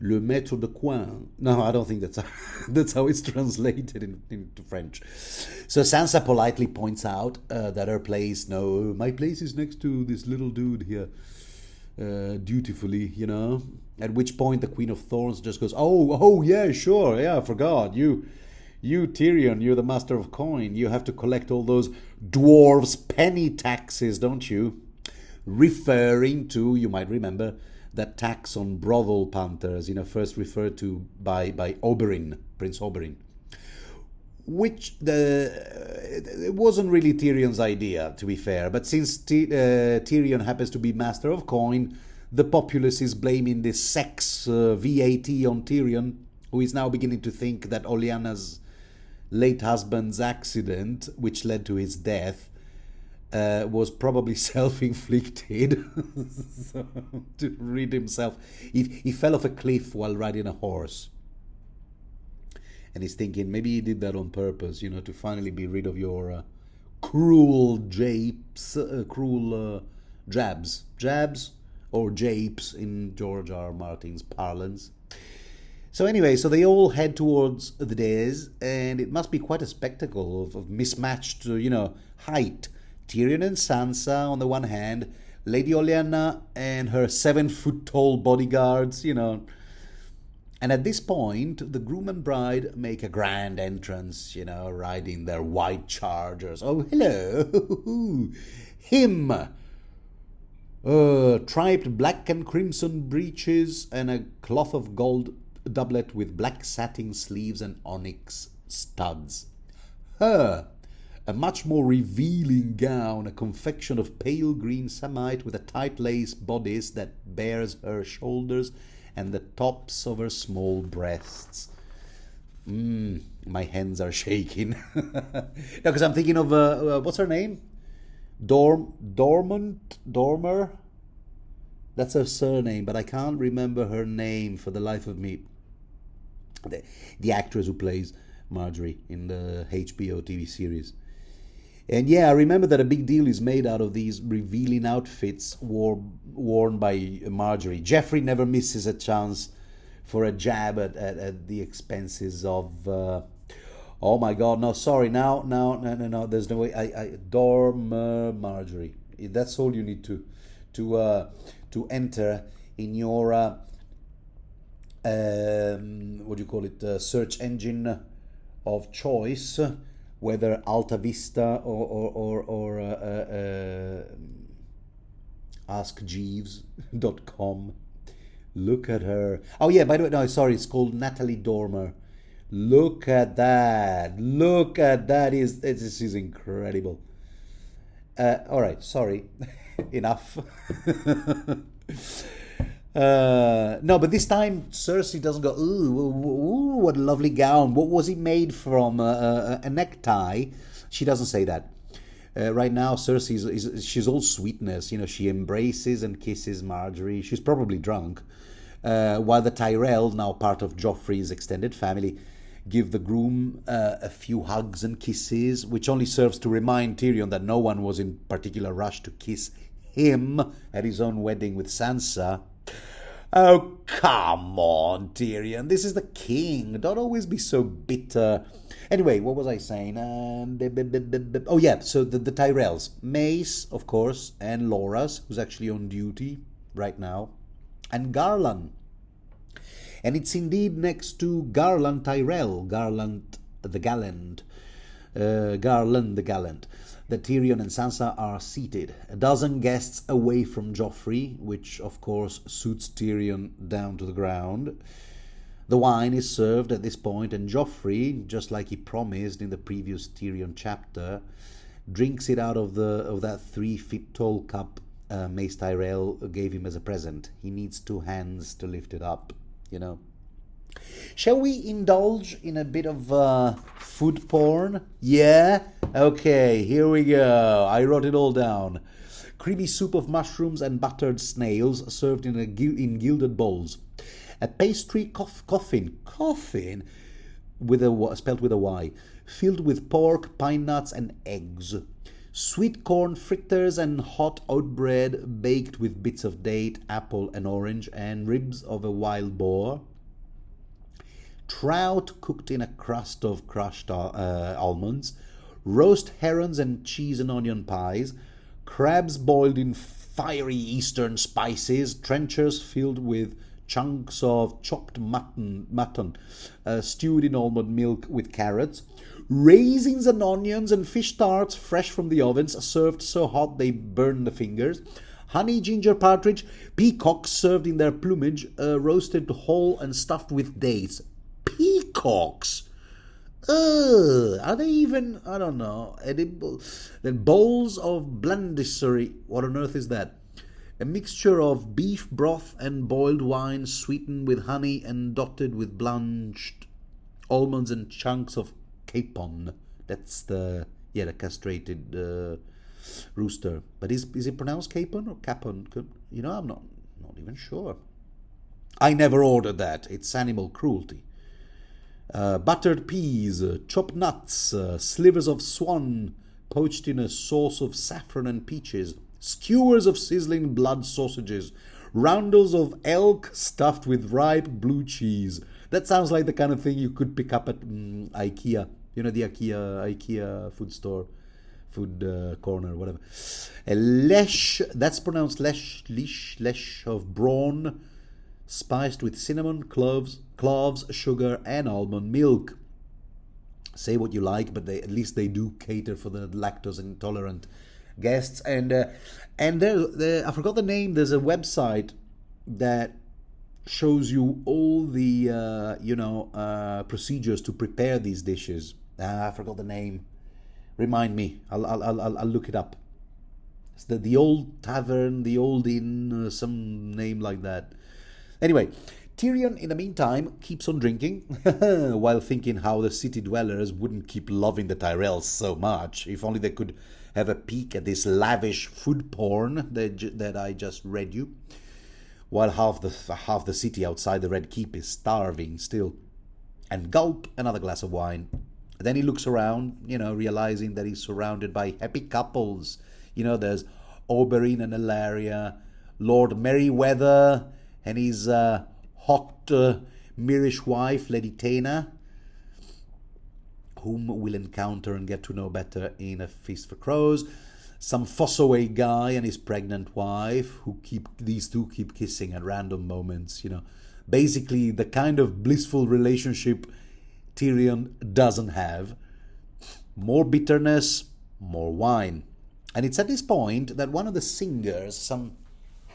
Le maître de coin. No, I don't think that's how it's translated into French. So Sansa politely points out that her place, my place is next to this little dude here. Dutifully, At which point the Queen of Thorns just goes, "Oh, yeah, sure, yeah, I forgot. You Tyrion, you're the master of coin. You have to collect all those dwarves' penny taxes, don't you?" Referring to, you might remember, that tax on brothel panthers, first referred to by Oberyn, Prince Oberyn. Which it wasn't really Tyrion's idea, to be fair. But since Tyrion happens to be master of coin, the populace is blaming this sex VAT on Tyrion, who is now beginning to think that Olenna's late husband's accident, which led to his death, was probably self-inflicted. So, to rid himself. He fell off a cliff while riding a horse. And he's thinking maybe he did that on purpose, to finally be rid of your cruel japes, jabs, or japes in George R. R. Martin's parlance. So anyway, so they all head towards the dais, and it must be quite a spectacle of mismatched, height. Tyrion and Sansa on the one hand, Lady Olenna and her 7-foot-tall bodyguards, And at this point, the groom and bride make a grand entrance, riding their white chargers. Oh, hello! Him! Striped black and crimson breeches and a cloth of gold doublet with black satin sleeves and onyx studs. Her! A much more revealing gown, a confection of pale green samite with a tight lace bodice that bears her shoulders and the tops of her small breasts. My hands are shaking. No, because I'm thinking of what's her name? Dormer. That's her surname, but I can't remember her name for the life of me. The actress who plays Marjorie in the HBO TV series. And yeah, I remember that a big deal is made out of these revealing outfits worn by Marjorie. Jeffrey never misses a chance for a jab at the expenses of. Oh my God! No, sorry. No. There's no way. I Dormer Marjorie. That's all you need to enter in your what do you call it? Search engine of choice. Whether Alta Vista or AskJeeves.com. Look at her. Oh yeah, by the way, no, sorry, it's called Natalie Dormer. Look at that. Look at that. This is incredible. All right, sorry. Enough. No, but this time Cersei doesn't go, ooh, what a lovely gown. What was it made from? A necktie? She doesn't say that. Right now, Cersei she's all sweetness. You know, she embraces and kisses Marjorie. She's probably drunk. While the Tyrell, now part of Joffrey's extended family, give the groom a few hugs and kisses, which only serves to remind Tyrion that no one was in particular rush to kiss him at his own wedding with Sansa. Oh, come on, Tyrion. This is the king. Don't always be so bitter. Anyway, what was I saying? Oh, yeah, so the Tyrells. Mace, of course, and Loras, who's actually on duty right now, and Garland. And it's indeed next to Garland Tyrell, Garland the Gallant, that Tyrion and Sansa are seated. A dozen guests away from Joffrey, which of course suits Tyrion down to the ground. The wine is served at this point, and Joffrey, just like he promised in the previous Tyrion chapter, drinks it out of that 3 feet tall cup Mace Tyrell gave him as a present. He needs 2 hands to lift it up, you know. Shall we indulge in a bit of food porn? Yeah? Okay, here we go. I wrote it all down. Creamy soup of mushrooms and buttered snails served in gilded bowls. A pastry coffin with spelled with a Y, filled with pork, pine nuts and eggs. Sweet corn fritters and hot oat bread baked with bits of date, apple and orange, and ribs of a wild boar. Trout cooked in a crust of crushed almonds, roast herons and cheese and onion pies, crabs boiled in fiery eastern spices, trenchers filled with chunks of chopped mutton stewed in almond milk with carrots, raisins and onions and fish tarts fresh from the ovens, served so hot they burn the fingers, honey ginger partridge, peacocks served in their plumage, roasted whole and stuffed with dates. Peacocks. Are they even, I don't know, edible? Then bowls of blandisserie. What on earth is that? A mixture of beef broth and boiled wine sweetened with honey and dotted with blanched almonds and chunks of capon. That's the castrated rooster. But is it pronounced capon or capon? You know, I'm not even sure. I never ordered that. It's animal cruelty. Buttered peas, chopped nuts, slivers of swan poached in a sauce of saffron and peaches, skewers of sizzling blood sausages, roundels of elk stuffed with ripe blue cheese. That sounds like the kind of thing you could pick up at IKEA. You know, the IKEA food store, food corner, whatever. A lesh, that's pronounced lesh of brawn, spiced with cinnamon, cloves, sugar, and almond milk. Say what you like, but at least they do cater for the lactose intolerant guests. And there, I forgot the name. There's a website that shows you all the procedures to prepare these dishes. I forgot the name. Remind me. I'll look it up. It's the old tavern, the old inn, some name like that. Anyway, Tyrion, in the meantime, keeps on drinking, while thinking how the city dwellers wouldn't keep loving the Tyrells so much, if only they could have a peek at this lavish food porn that I just read you, while half the city outside the Red Keep is starving still. And gulp, another glass of wine. Then he looks around, realizing that he's surrounded by happy couples. There's Oberyn and Ilaria, Lord Merryweather and his hot, Mirish wife, Lady Taena, whom we'll encounter and get to know better in A Feast for Crows. Some Fossaway guy and his pregnant wife, these two keep kissing at random moments, Basically, the kind of blissful relationship Tyrion doesn't have. More bitterness, more wine. And it's at this point that one of the singers, some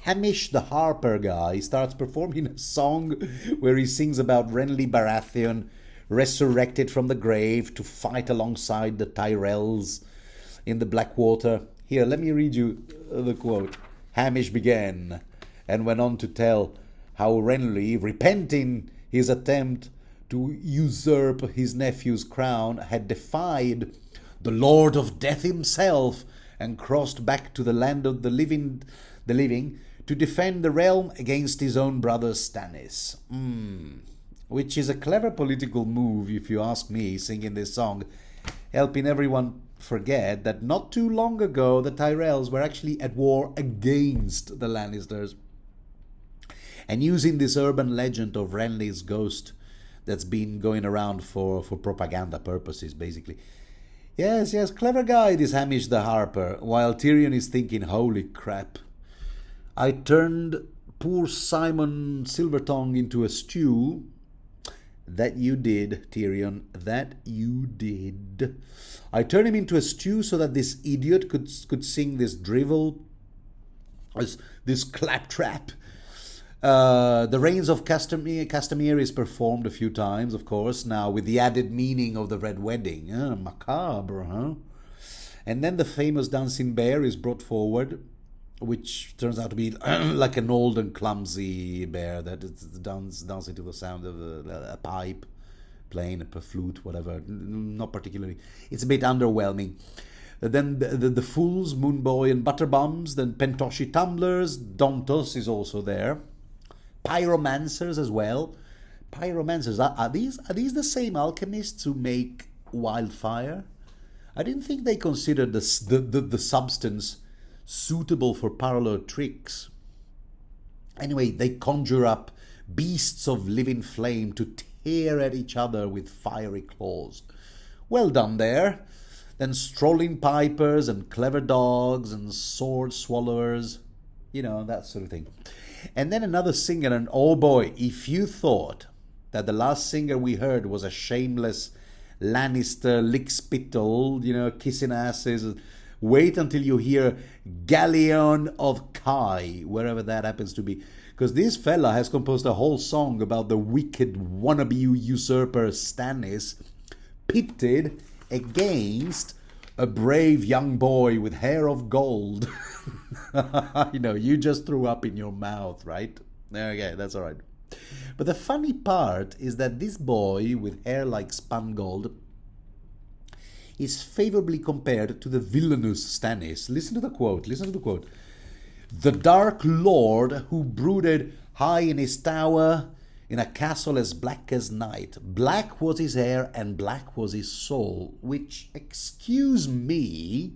Hamish the Harper guy, starts performing a song where he sings about Renly Baratheon resurrected from the grave to fight alongside the Tyrells in the Blackwater. Here, let me read you the quote. Hamish began and went on to tell how Renly, repenting his attempt to usurp his nephew's crown, had defied the Lord of Death himself and crossed back to the land of the living to defend the realm against his own brother Stannis. Which is a clever political move, if you ask me, singing this song, helping everyone forget that not too long ago the Tyrells were actually at war against the Lannisters. And using this urban legend of Renly's ghost that's been going around for propaganda purposes, basically. Yes, clever guy, this Hamish the Harper, while Tyrion is thinking, holy crap, I turned poor Simon Silvertongue into a stew. That you did, Tyrion, that you did. I turned him into a stew so that this idiot could sing this drivel, this claptrap. The Reigns of Castamere is performed a few times, of course, now with the added meaning of the Red Wedding. Macabre, huh? And then the famous Dancing Bear is brought forward, which turns out to be like an old and clumsy bear that is dancing to the sound of a pipe, playing a flute, whatever. Not particularly. It's a bit underwhelming. Then the Fools, Moonboy and Butterbums, then Pentoshi Tumblers, Dontos is also there. Pyromancers as well. Pyromancers, are these the same alchemists who make wildfire? I didn't think they considered the substance suitable for parlor tricks. Anyway, they conjure up beasts of living flame to tear at each other with fiery claws. Well done there. Then strolling pipers and clever dogs and sword swallowers, that sort of thing. And then another singer, and oh boy, if you thought that the last singer we heard was a shameless Lannister lickspittle, kissing asses, wait until you hear Galleon of Kai, wherever that happens to be. Because this fella has composed a whole song about the wicked wannabe usurper Stannis, pitted against a brave young boy with hair of gold. You just threw up in your mouth, right? Okay, that's all right. But the funny part is that this boy with hair like spun gold is favorably compared to the villainous Stannis. Listen to the quote. The Dark Lord who brooded high in his tower in a castle as black as night. Black was his hair and black was his soul, which, excuse me,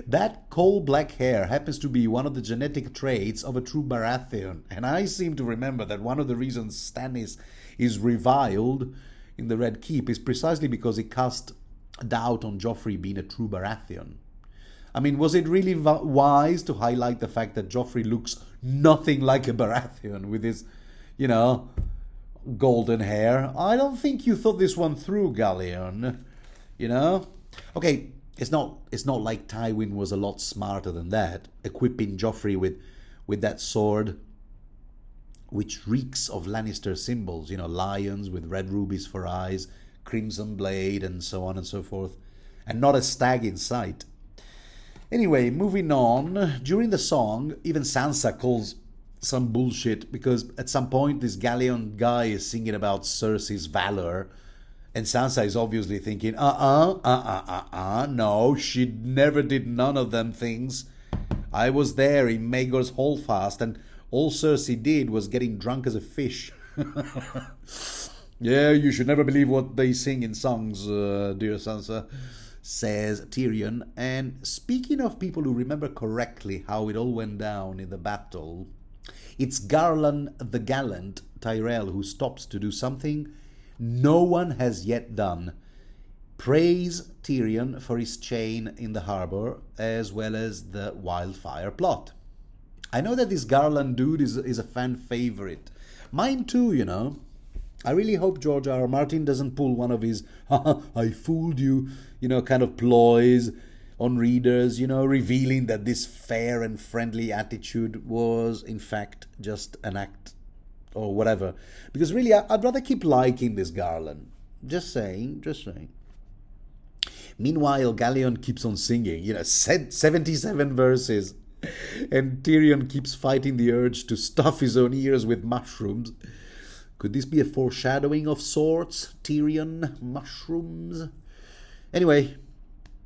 that coal black hair happens to be one of the genetic traits of a true Baratheon. And I seem to remember that one of the reasons Stannis is reviled in the Red Keep is precisely because he cast doubt on Joffrey being a true Baratheon. I mean, was it really wise to highlight the fact that Joffrey looks nothing like a Baratheon with his, golden hair? I don't think you thought this one through, Galleon. Okay, it's not like Tywin was a lot smarter than that, equipping Joffrey with that sword, which reeks of Lannister symbols, lions with red rubies for eyes, crimson blade, and so on and so forth, and not a stag in sight. Anyway, moving on, during the song, even Sansa calls some bullshit, because at some point this Galleon guy is singing about Cersei's valor, and Sansa is obviously thinking, no, she never did none of them things. I was there in Maegor's Holdfast, and all Cersei did was getting drunk as a fish. Yeah, you should never believe what they sing in songs, dear Sansa, says Tyrion. And speaking of people who remember correctly how it all went down in the battle, it's Garland the Gallant, Tyrell, who stops to do something no one has yet done. Praise Tyrion for his chain in the harbour, as well as the wildfire plot. I know that this Garland dude is a fan favourite. Mine too, you know. I really hope George R. R. Martin doesn't pull one of his I fooled you, kind of ploys on readers, revealing that this fair and friendly attitude was in fact just an act or whatever. Because really, I'd rather keep liking this Garland. Just saying. Meanwhile, Galleon keeps on singing, 77 verses. And Tyrion keeps fighting the urge to stuff his own ears with mushrooms. Could this be a foreshadowing of sorts? Tyrion, mushrooms? Anyway,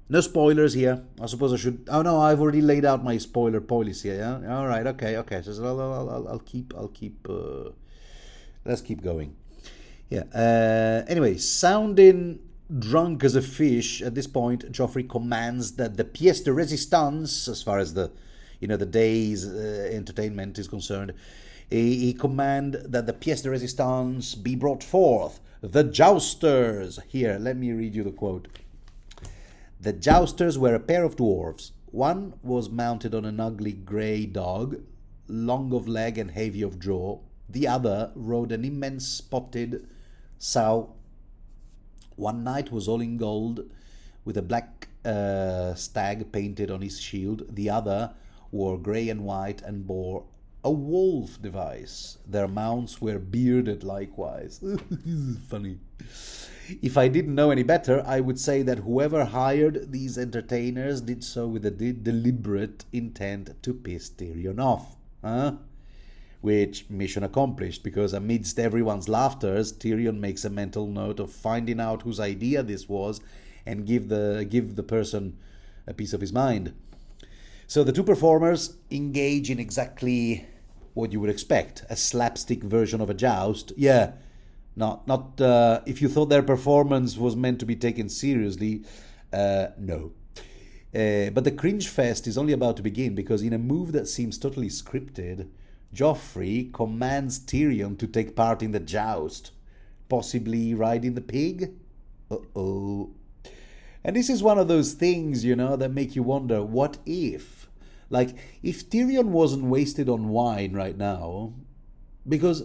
no spoilers here. I suppose I should... Oh no, I've already laid out my spoiler policy. Yeah. All right. Okay. So I'll keep. Let's keep going. Yeah. Anyway, sounding drunk as a fish at this point, Joffrey commands that the pièce de résistance, as far as the day's entertainment is concerned, he command that the pièce de résistance be brought forth. The jousters. Here, let me read you the quote. The jousters were a pair of dwarves. One was mounted on an ugly grey dog, long of leg and heavy of jaw. The other rode an immense spotted sow. One knight was all in gold, with a black stag painted on his shield. The other wore grey and white and bore a wolf device. Their mounts were bearded likewise. This is funny. If I didn't know any better, I would say that whoever hired these entertainers did so with a deliberate intent to piss Tyrion off. Which, mission accomplished, because amidst everyone's laughters, Tyrion makes a mental note of finding out whose idea this was and give the person a piece of his mind. So the two performers engage in exactly what you would expect, a slapstick version of a joust. Yeah, not if you thought their performance was meant to be taken seriously, no. But the cringe fest is only about to begin, because in a move that seems totally scripted, Joffrey commands Tyrion to take part in the joust, possibly riding the pig? Uh-oh. And this is one of those things, that make you wonder, what if? Like, if Tyrion wasn't wasted on wine right now, because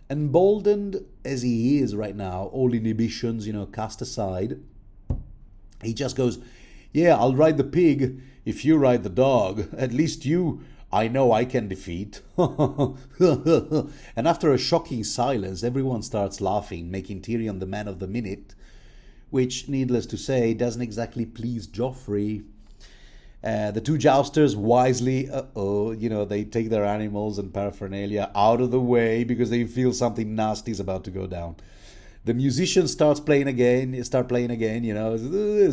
emboldened as he is right now, all inhibitions, cast aside, he just goes, yeah, I'll ride the pig if you ride the dog. At least you, I know I can defeat. And after a shocking silence, everyone starts laughing, making Tyrion the man of the minute, which, needless to say, doesn't exactly please Joffrey. The two jousters wisely, they take their animals and paraphernalia out of the way because they feel something nasty is about to go down. The musician starts playing again, as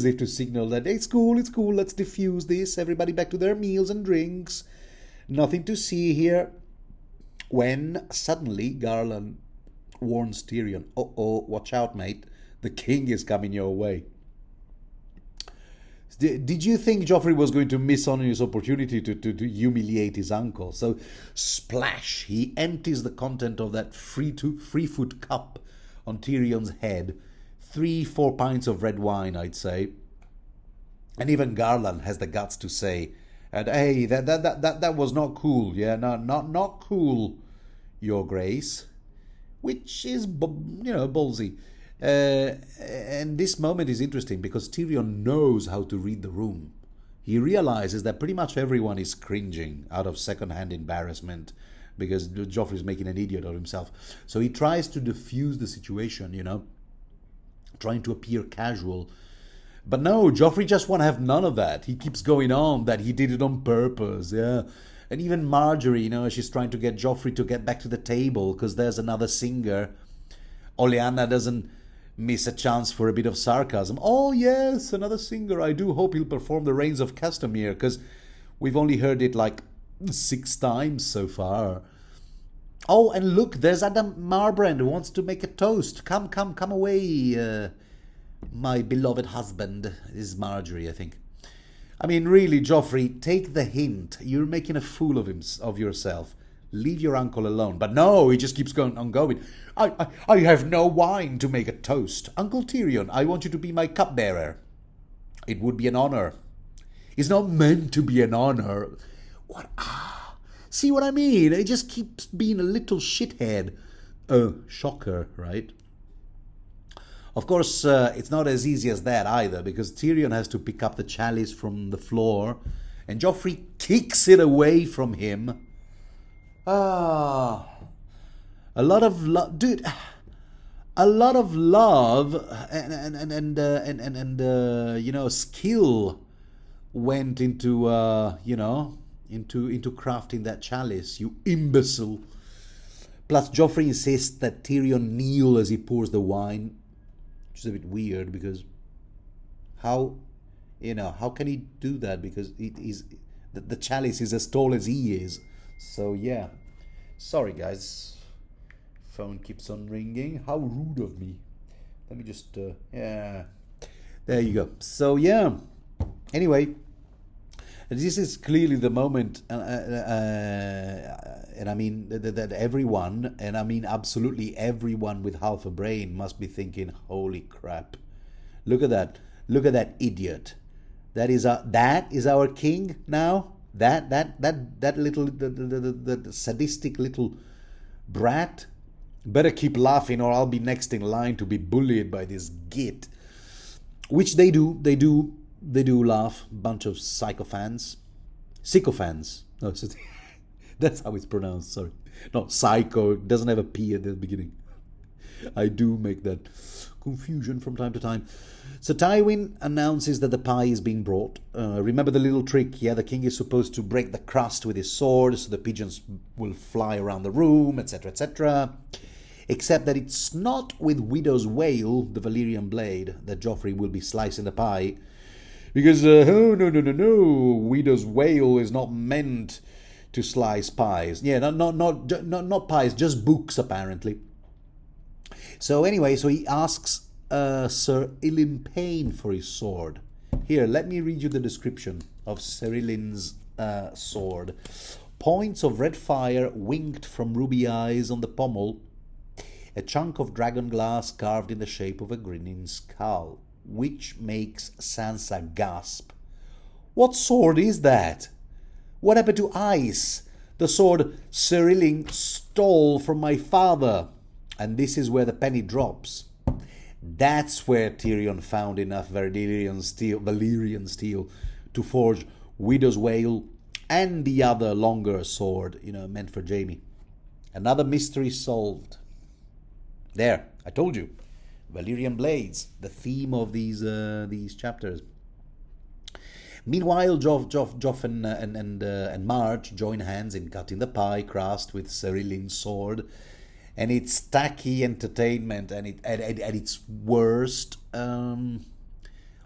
if to signal that it's cool, let's diffuse this, everybody back to their meals and drinks. Nothing to see here. When suddenly Garland warns Tyrion, watch out, mate, the king is coming your way. Did you think Joffrey was going to miss on his opportunity to humiliate his uncle? So, splash, he empties the content of that free-foot cup on Tyrion's head. 3-4 pints of red wine, I'd say. And even Garland has the guts to say, hey, that was not cool. Yeah, not cool, Your Grace. Which is, ballsy. And this moment is interesting because Tyrion knows how to read the room. He realizes that pretty much everyone is cringing out of second-hand embarrassment because Joffrey's making an idiot of himself. So he tries to diffuse the situation, trying to appear casual. But no, Joffrey just won't have none of that. He keeps going on that he did it on purpose, yeah. And even Marjorie, she's trying to get Joffrey to get back to the table because there's another singer. Oleana doesn't miss a chance for a bit of sarcasm. Oh, yes, another singer. I do hope he'll perform the Reigns of Castamere because we've only heard it like 6 times so far. Oh, and look, there's Adam Marbrand who wants to make a toast. Come away, my beloved husband. This is Marjorie, I think. I mean, really, Joffrey, take the hint. You're making a fool of yourself. Leave your uncle alone. But no, he just keeps going. I have no wine to make a toast. Uncle Tyrion, I want you to be my cupbearer. It would be an honor. It's not meant to be an honor. What? See what I mean? It just keeps being a little shithead. Shocker, right? Of course, it's not as easy as that either, because Tyrion has to pick up the chalice from the floor, and Joffrey kicks it away from him. A lot of love, dude. A lot of love and skill went into into crafting that chalice. You imbecile. Plus, Joffrey insists that Tyrion kneel as he pours the wine. Which is a bit weird because how can he do that, because the chalice is as tall as he is. So yeah, sorry guys, phone keeps on ringing. How rude of me. Let me just yeah, there you go. So yeah, anyway, this is clearly the moment, and I mean that everyone, and I mean absolutely everyone with half a brain must be thinking, "Holy crap! Look at that! Look at that idiot! That is our king now. That little the sadistic little brat. Better keep laughing, or I'll be next in line to be bullied by this git." Which they do. They do laugh. Bunch of sycophants. No, that's how it's pronounced. Sorry. No, psycho. It doesn't have a P at the beginning. I do make that confusion from time to time. So Tywin announces that the pie is being brought. Remember the little trick? Yeah, the king is supposed to break the crust with his sword so the pigeons will fly around the room, etc., etc. Except that it's not with Widow's Wail, the Valyrian blade, that Joffrey will be slicing the pie. Because, no, Widow's Wail is not meant to slice pies. Yeah, not pies, just books, apparently. So anyway, so he asks Sir Ilyn Payne for his sword. Here, let me read you the description of Sir Ilyn's sword. Points of red fire winked from ruby eyes on the pommel. A chunk of dragon glass carved in the shape of a grinning skull, which makes Sansa gasp. What sword is that? What happened to Ice? The sword Sir Ilyn stole from my father. And this is where the penny drops. That's where Tyrion found enough Valyrian steel to forge Widow's Wail and the other longer sword, meant for Jaime. Another mystery solved. There, I told you. Valyrian blades, the theme of these chapters. Meanwhile, Joff and Marge join hands in cutting the pie crust with Sir Ilyn's sword, and it's tacky entertainment, and at its worst.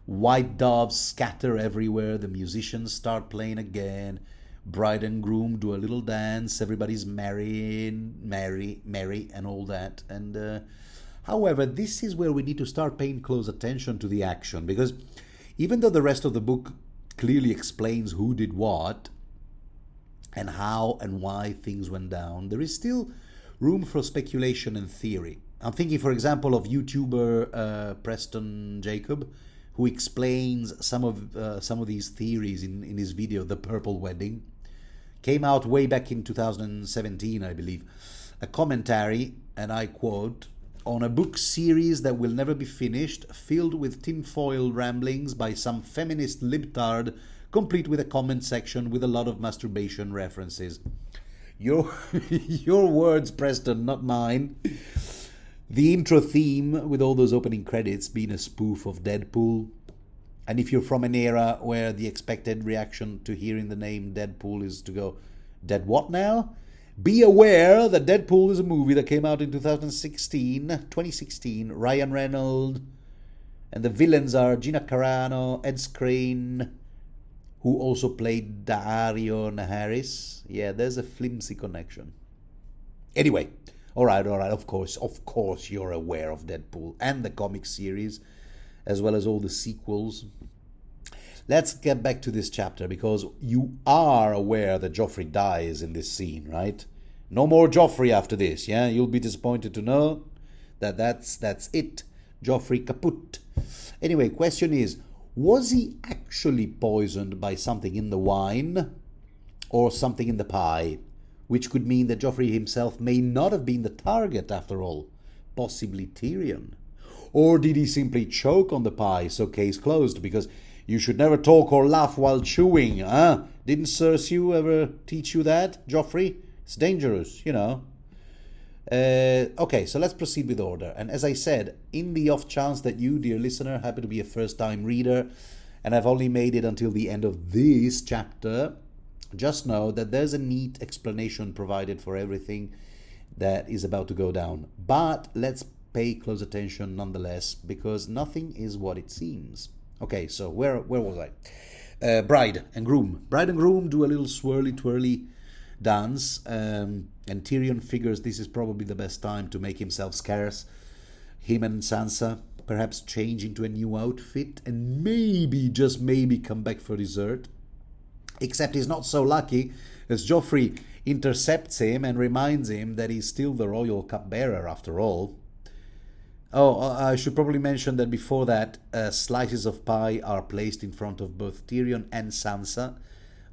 White doves scatter everywhere. The musicians start playing again. Bride and groom do a little dance. Everybody's merry, and all that. And however, this is where we need to start paying close attention to the action, because even though the rest of the book clearly explains who did what and how and why things went down, there is still room for speculation and theory. I'm thinking, for example, of YouTuber Preston Jacob, who explains some of these theories in his video, The Purple Wedding. Came out way back in 2017, I believe. A commentary, and I quote, on a book series that will never be finished, filled with tinfoil ramblings by some feminist libtard, complete with a comment section with a lot of masturbation references. Your words, Preston, not mine. The intro theme, with all those opening credits, being a spoof of Deadpool. And if you're from an era where the expected reaction to hearing the name Deadpool is to go, Dead what now? Be aware that Deadpool is a movie that came out in 2016, Ryan Reynolds, and the villains are Gina Carano, Ed Skrein, who also played Darion Harris. Yeah, there's a flimsy connection. Anyway, all right, of course you're aware of Deadpool and the comic series, as well as all the sequels. Let's get back to this chapter, because you are aware that Joffrey dies in this scene, right? No more Joffrey after this, yeah? You'll be disappointed to know that that's it. Joffrey kaput. Anyway, question is, was he actually poisoned by something in the wine or something in the pie? Which could mean that Joffrey himself may not have been the target after all. Possibly Tyrion. Or did he simply choke on the pie, so case closed? Because you should never talk or laugh while chewing, huh? Didn't Cersei ever teach you that, Joffrey? It's dangerous, you know. Okay, so let's proceed with order. And as I said, in the off chance that you, dear listener, happen to be a first-time reader and I've only made it until the end of this chapter, just know that there's a neat explanation provided for everything that is about to go down. But let's pay close attention nonetheless, because nothing is what it seems. Okay, so where was I? Bride and groom. Bride and groom do a little swirly-twirly dance, and Tyrion figures this is probably the best time to make himself scarce. Him and Sansa perhaps change into a new outfit and maybe, just maybe, come back for dessert. Except he's not so lucky, as Joffrey intercepts him and reminds him that he's still the royal cupbearer after all. Oh, I should probably mention that before that, slices of pie are placed in front of both Tyrion and Sansa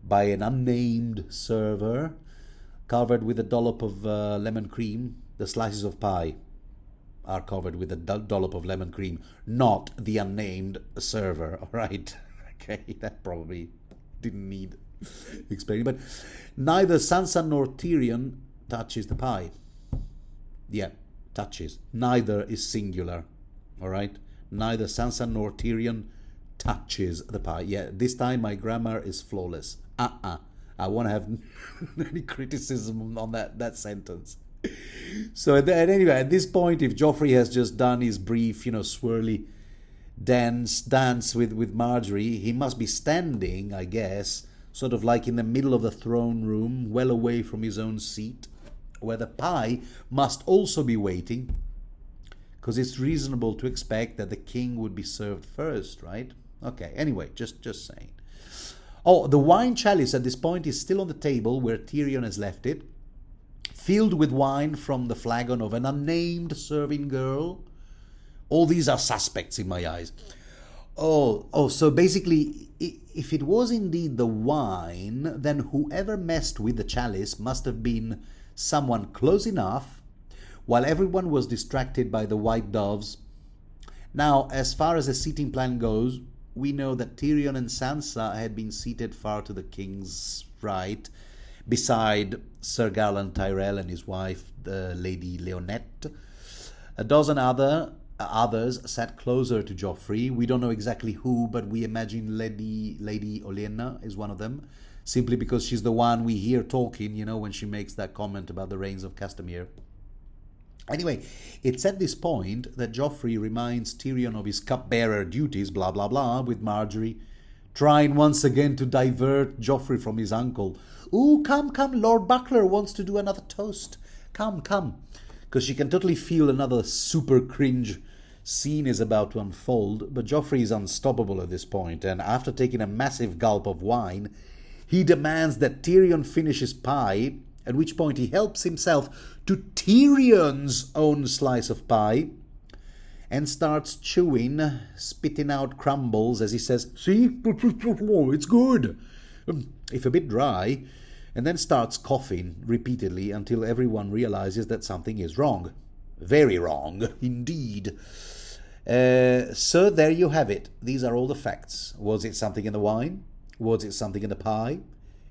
by an unnamed server, covered with a dollop of lemon cream. The slices of pie are covered with a dollop of lemon cream, not the unnamed server, all right? Okay, that probably didn't need explaining, but neither Sansa nor Tyrion touches the pie. Yeah, touches. Neither is singular, all right? Neither Sansa nor Tyrion touches the pie. Yeah, this time my grammar is flawless. I won't have any criticism on that sentence. So anyway, at this point, if Joffrey has just done his brief, swirly dance with Marjorie, he must be standing, I guess, sort of like in the middle of the throne room, well away from his own seat, where the pie must also be waiting, because it's reasonable to expect that the king would be served first, right? Okay, anyway, just saying. Oh, the wine chalice at this point is still on the table where Tyrion has left it, filled with wine from the flagon of an unnamed serving girl. All these are suspects in my eyes. Oh, so basically, if it was indeed the wine, then whoever messed with the chalice must have been someone close enough, while everyone was distracted by the white doves. Now, as far as the seating plan goes, we know that Tyrion and Sansa had been seated far to the king's right, beside Sir Garland Tyrell and his wife, the Lady Leonette. A dozen others sat closer to Joffrey. We don't know exactly who, but we imagine Lady Olenna is one of them, simply because she's the one we hear talking, when she makes that comment about the reigns of Castamere. Anyway, it's at this point that Joffrey reminds Tyrion of his cupbearer duties, blah, blah, blah, with Marjorie, trying once again to divert Joffrey from his uncle. Ooh, come, Lord Buckler wants to do another toast. Come. Because she can totally feel another super cringe scene is about to unfold, but Joffrey is unstoppable at this point, and after taking a massive gulp of wine, he demands that Tyrion finish his pie, at which point he helps himself to Tyrion's own slice of pie and starts chewing, spitting out crumbles as he says, "See? It's good," if a bit dry, and then starts coughing repeatedly until everyone realizes that something is wrong. Very wrong, indeed. So there you have it. These are all the facts. Was it something in the wine? Was it something in the pie?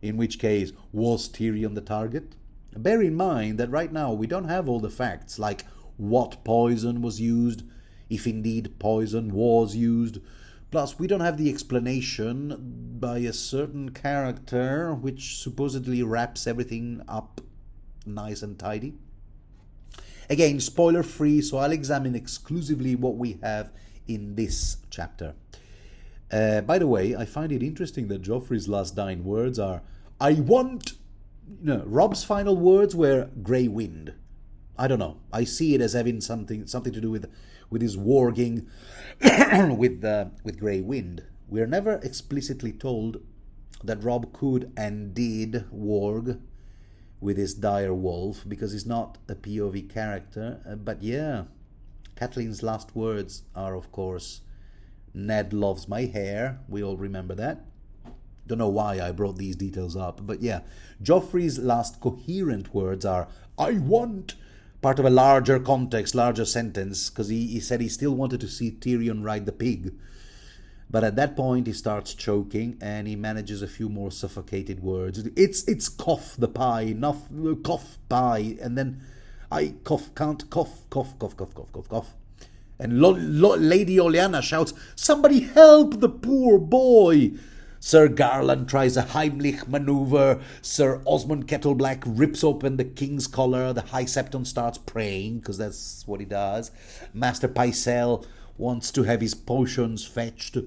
In which case, was Tyrion the target? Bear in mind that right now we don't have all the facts, like what poison was used, if indeed poison was used, Plus, we don't have the explanation by a certain character which supposedly wraps everything up nice and tidy. Again, spoiler free, so I'll examine exclusively what we have in this chapter. By the way, I find it interesting that Joffrey's last dying words are, I want... No, Robb's final words were grey wind. I don't know. I see it as having something to do with his warging with grey wind. We're never explicitly told that Robb could and did warg with his dire wolf, because he's not a POV character. But yeah, Catelyn's last words are, of course, Ned loves my hair. We all remember that. Don't know why I brought these details up, but yeah, Joffrey's last coherent words are, I want, part of a larger context, larger sentence, because he said he still wanted to see Tyrion ride the pig. But at that point, he starts choking, and he manages a few more suffocated words. It's cough the pie, enough cough pie, and then I can't cough. And Lady Olenna shouts, somebody help the poor boy! Sir Garland tries a Heimlich maneuver. Sir Osmond Kettleblack rips open the king's collar. The High Septon starts praying, because that's what he does. Master Pycelle wants to have his potions fetched.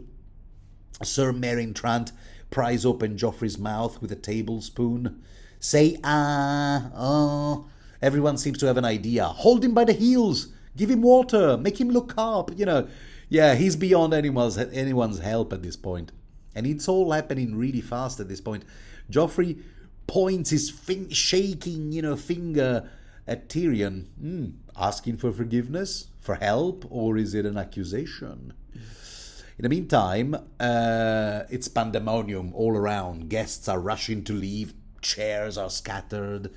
Sir Meryn Trant pries open Joffrey's mouth with a tablespoon. Say oh. Everyone seems to have an idea. Hold him by the heels. Give him water. Make him look up. Yeah, he's beyond anyone's help at this point. And it's all happening really fast at this point. Joffrey points his shaking, finger at Tyrion. Asking for forgiveness? For help? Or is it an accusation? In the meantime, it's pandemonium all around. Guests are rushing to leave. Chairs are scattered.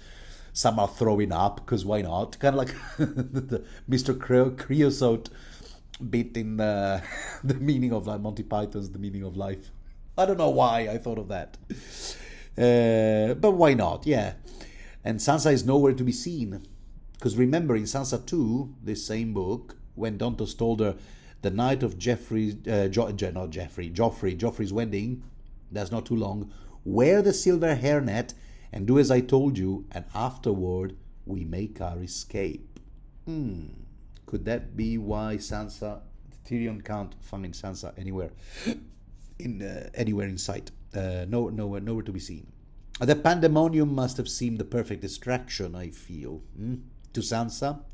Some are throwing up, because why not? Kind of like the Mr. Creosote bit in the meaning of life. Monty Python's The Meaning of Life. I don't know why I thought of that. But why not? Yeah. And Sansa is nowhere to be seen. Because remember, in Sansa 2, this same book, when Dantos told her the night of Joffrey's wedding, that's not too long, wear the silver hairnet and do as I told you, and afterward we make our escape. Could that be why Tyrion can't find Sansa anywhere? Anywhere in sight. Nowhere to be seen. The pandemonium must have seemed the perfect distraction, I feel, to Sansa.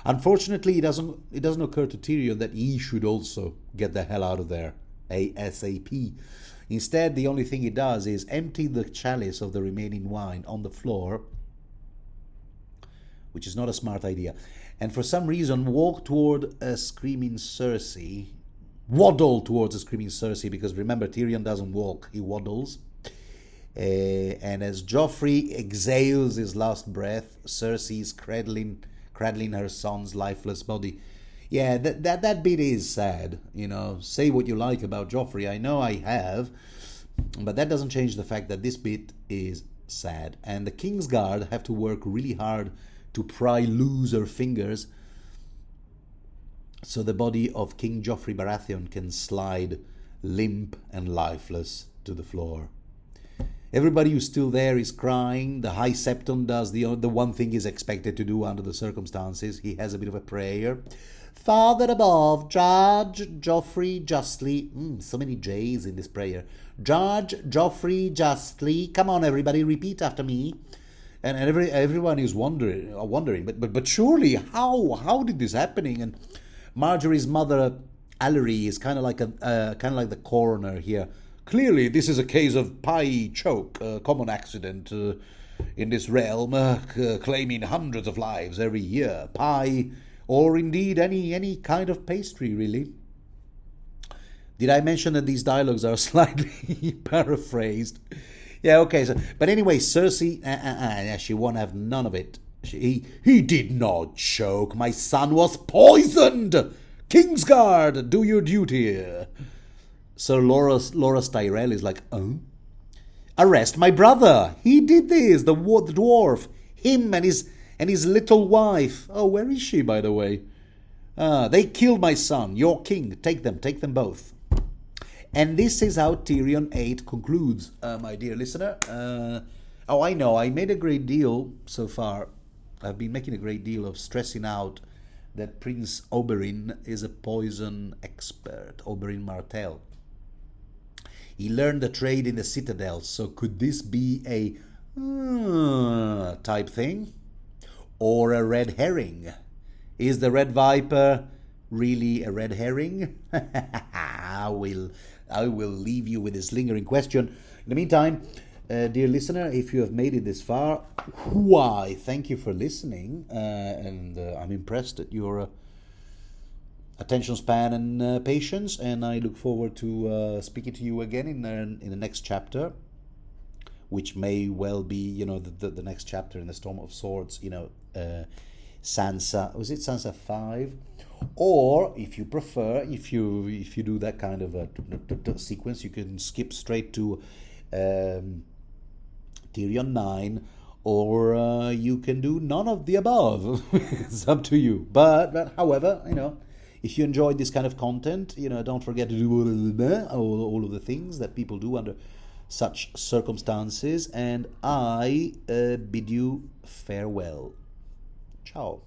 Unfortunately, it doesn't occur to Tyrion that he should also get the hell out of there ASAP. Instead, the only thing he does is empty the chalice of the remaining wine on the floor, which is not a smart idea, and for some reason walk toward a screaming Cersei. Waddle towards a screaming Cersei, because remember, Tyrion doesn't walk, he waddles. And as Joffrey exhales his last breath, Cersei's cradling her son's lifeless body. Yeah, that bit is sad. Say what you like about Joffrey, I know I have, but that doesn't change the fact that this bit is sad. And the Kingsguard have to work really hard to pry loose her fingers so the body of King Joffrey Baratheon can slide limp and lifeless to the floor. Everybody who's still there is crying. The High Septon does the one thing he's expected to do under the circumstances. He has a bit of a prayer. Father above, judge Joffrey justly. So many J's in this prayer. Judge Joffrey justly. Come on, everybody, repeat after me. And everyone is wondering. But surely, how did this happening? And Marjorie's mother, Allery, is kind of like the coroner here. Clearly, this is a case of pie choke, a common accident in this realm, claiming hundreds of lives every year. Pie, or indeed any kind of pastry, really. Did I mention that these dialogues are slightly paraphrased? Yeah, okay. But anyway, Cersei, she won't have none of it. He did not choke. My son was poisoned. Kingsguard, do your duty. Sir Loras Tyrell is like, arrest my brother. He did this. The dwarf, him and his little wife. Oh, where is she, by the way? They killed my son. Your king. Take them both. And this is how Tyrion VIII concludes, my dear listener. Oh, I know, I made a great deal so far. I've been making a great deal of stressing out that Prince Oberyn is a poison expert, Oberyn Martell. He learned the trade in the Citadel, so could this be a type thing? Or a red herring? Is the Red Viper really a red herring? I will leave you with this lingering question. In the meantime, dear listener, if you have made it this far, why, thank you for listening. And I'm impressed at your attention span and patience. And I look forward to speaking to you again in the next chapter, which may well be, the next chapter in the Storm of Swords, Sansa, was it Sansa 5? Or if you prefer, if you do that kind of a sequence, you can skip straight to Tyrion 9, or you can do none of the above. It's up to you. But however, if you enjoyed this kind of content, don't forget to do all of the things that people do under such circumstances. And I bid you farewell. Ciao.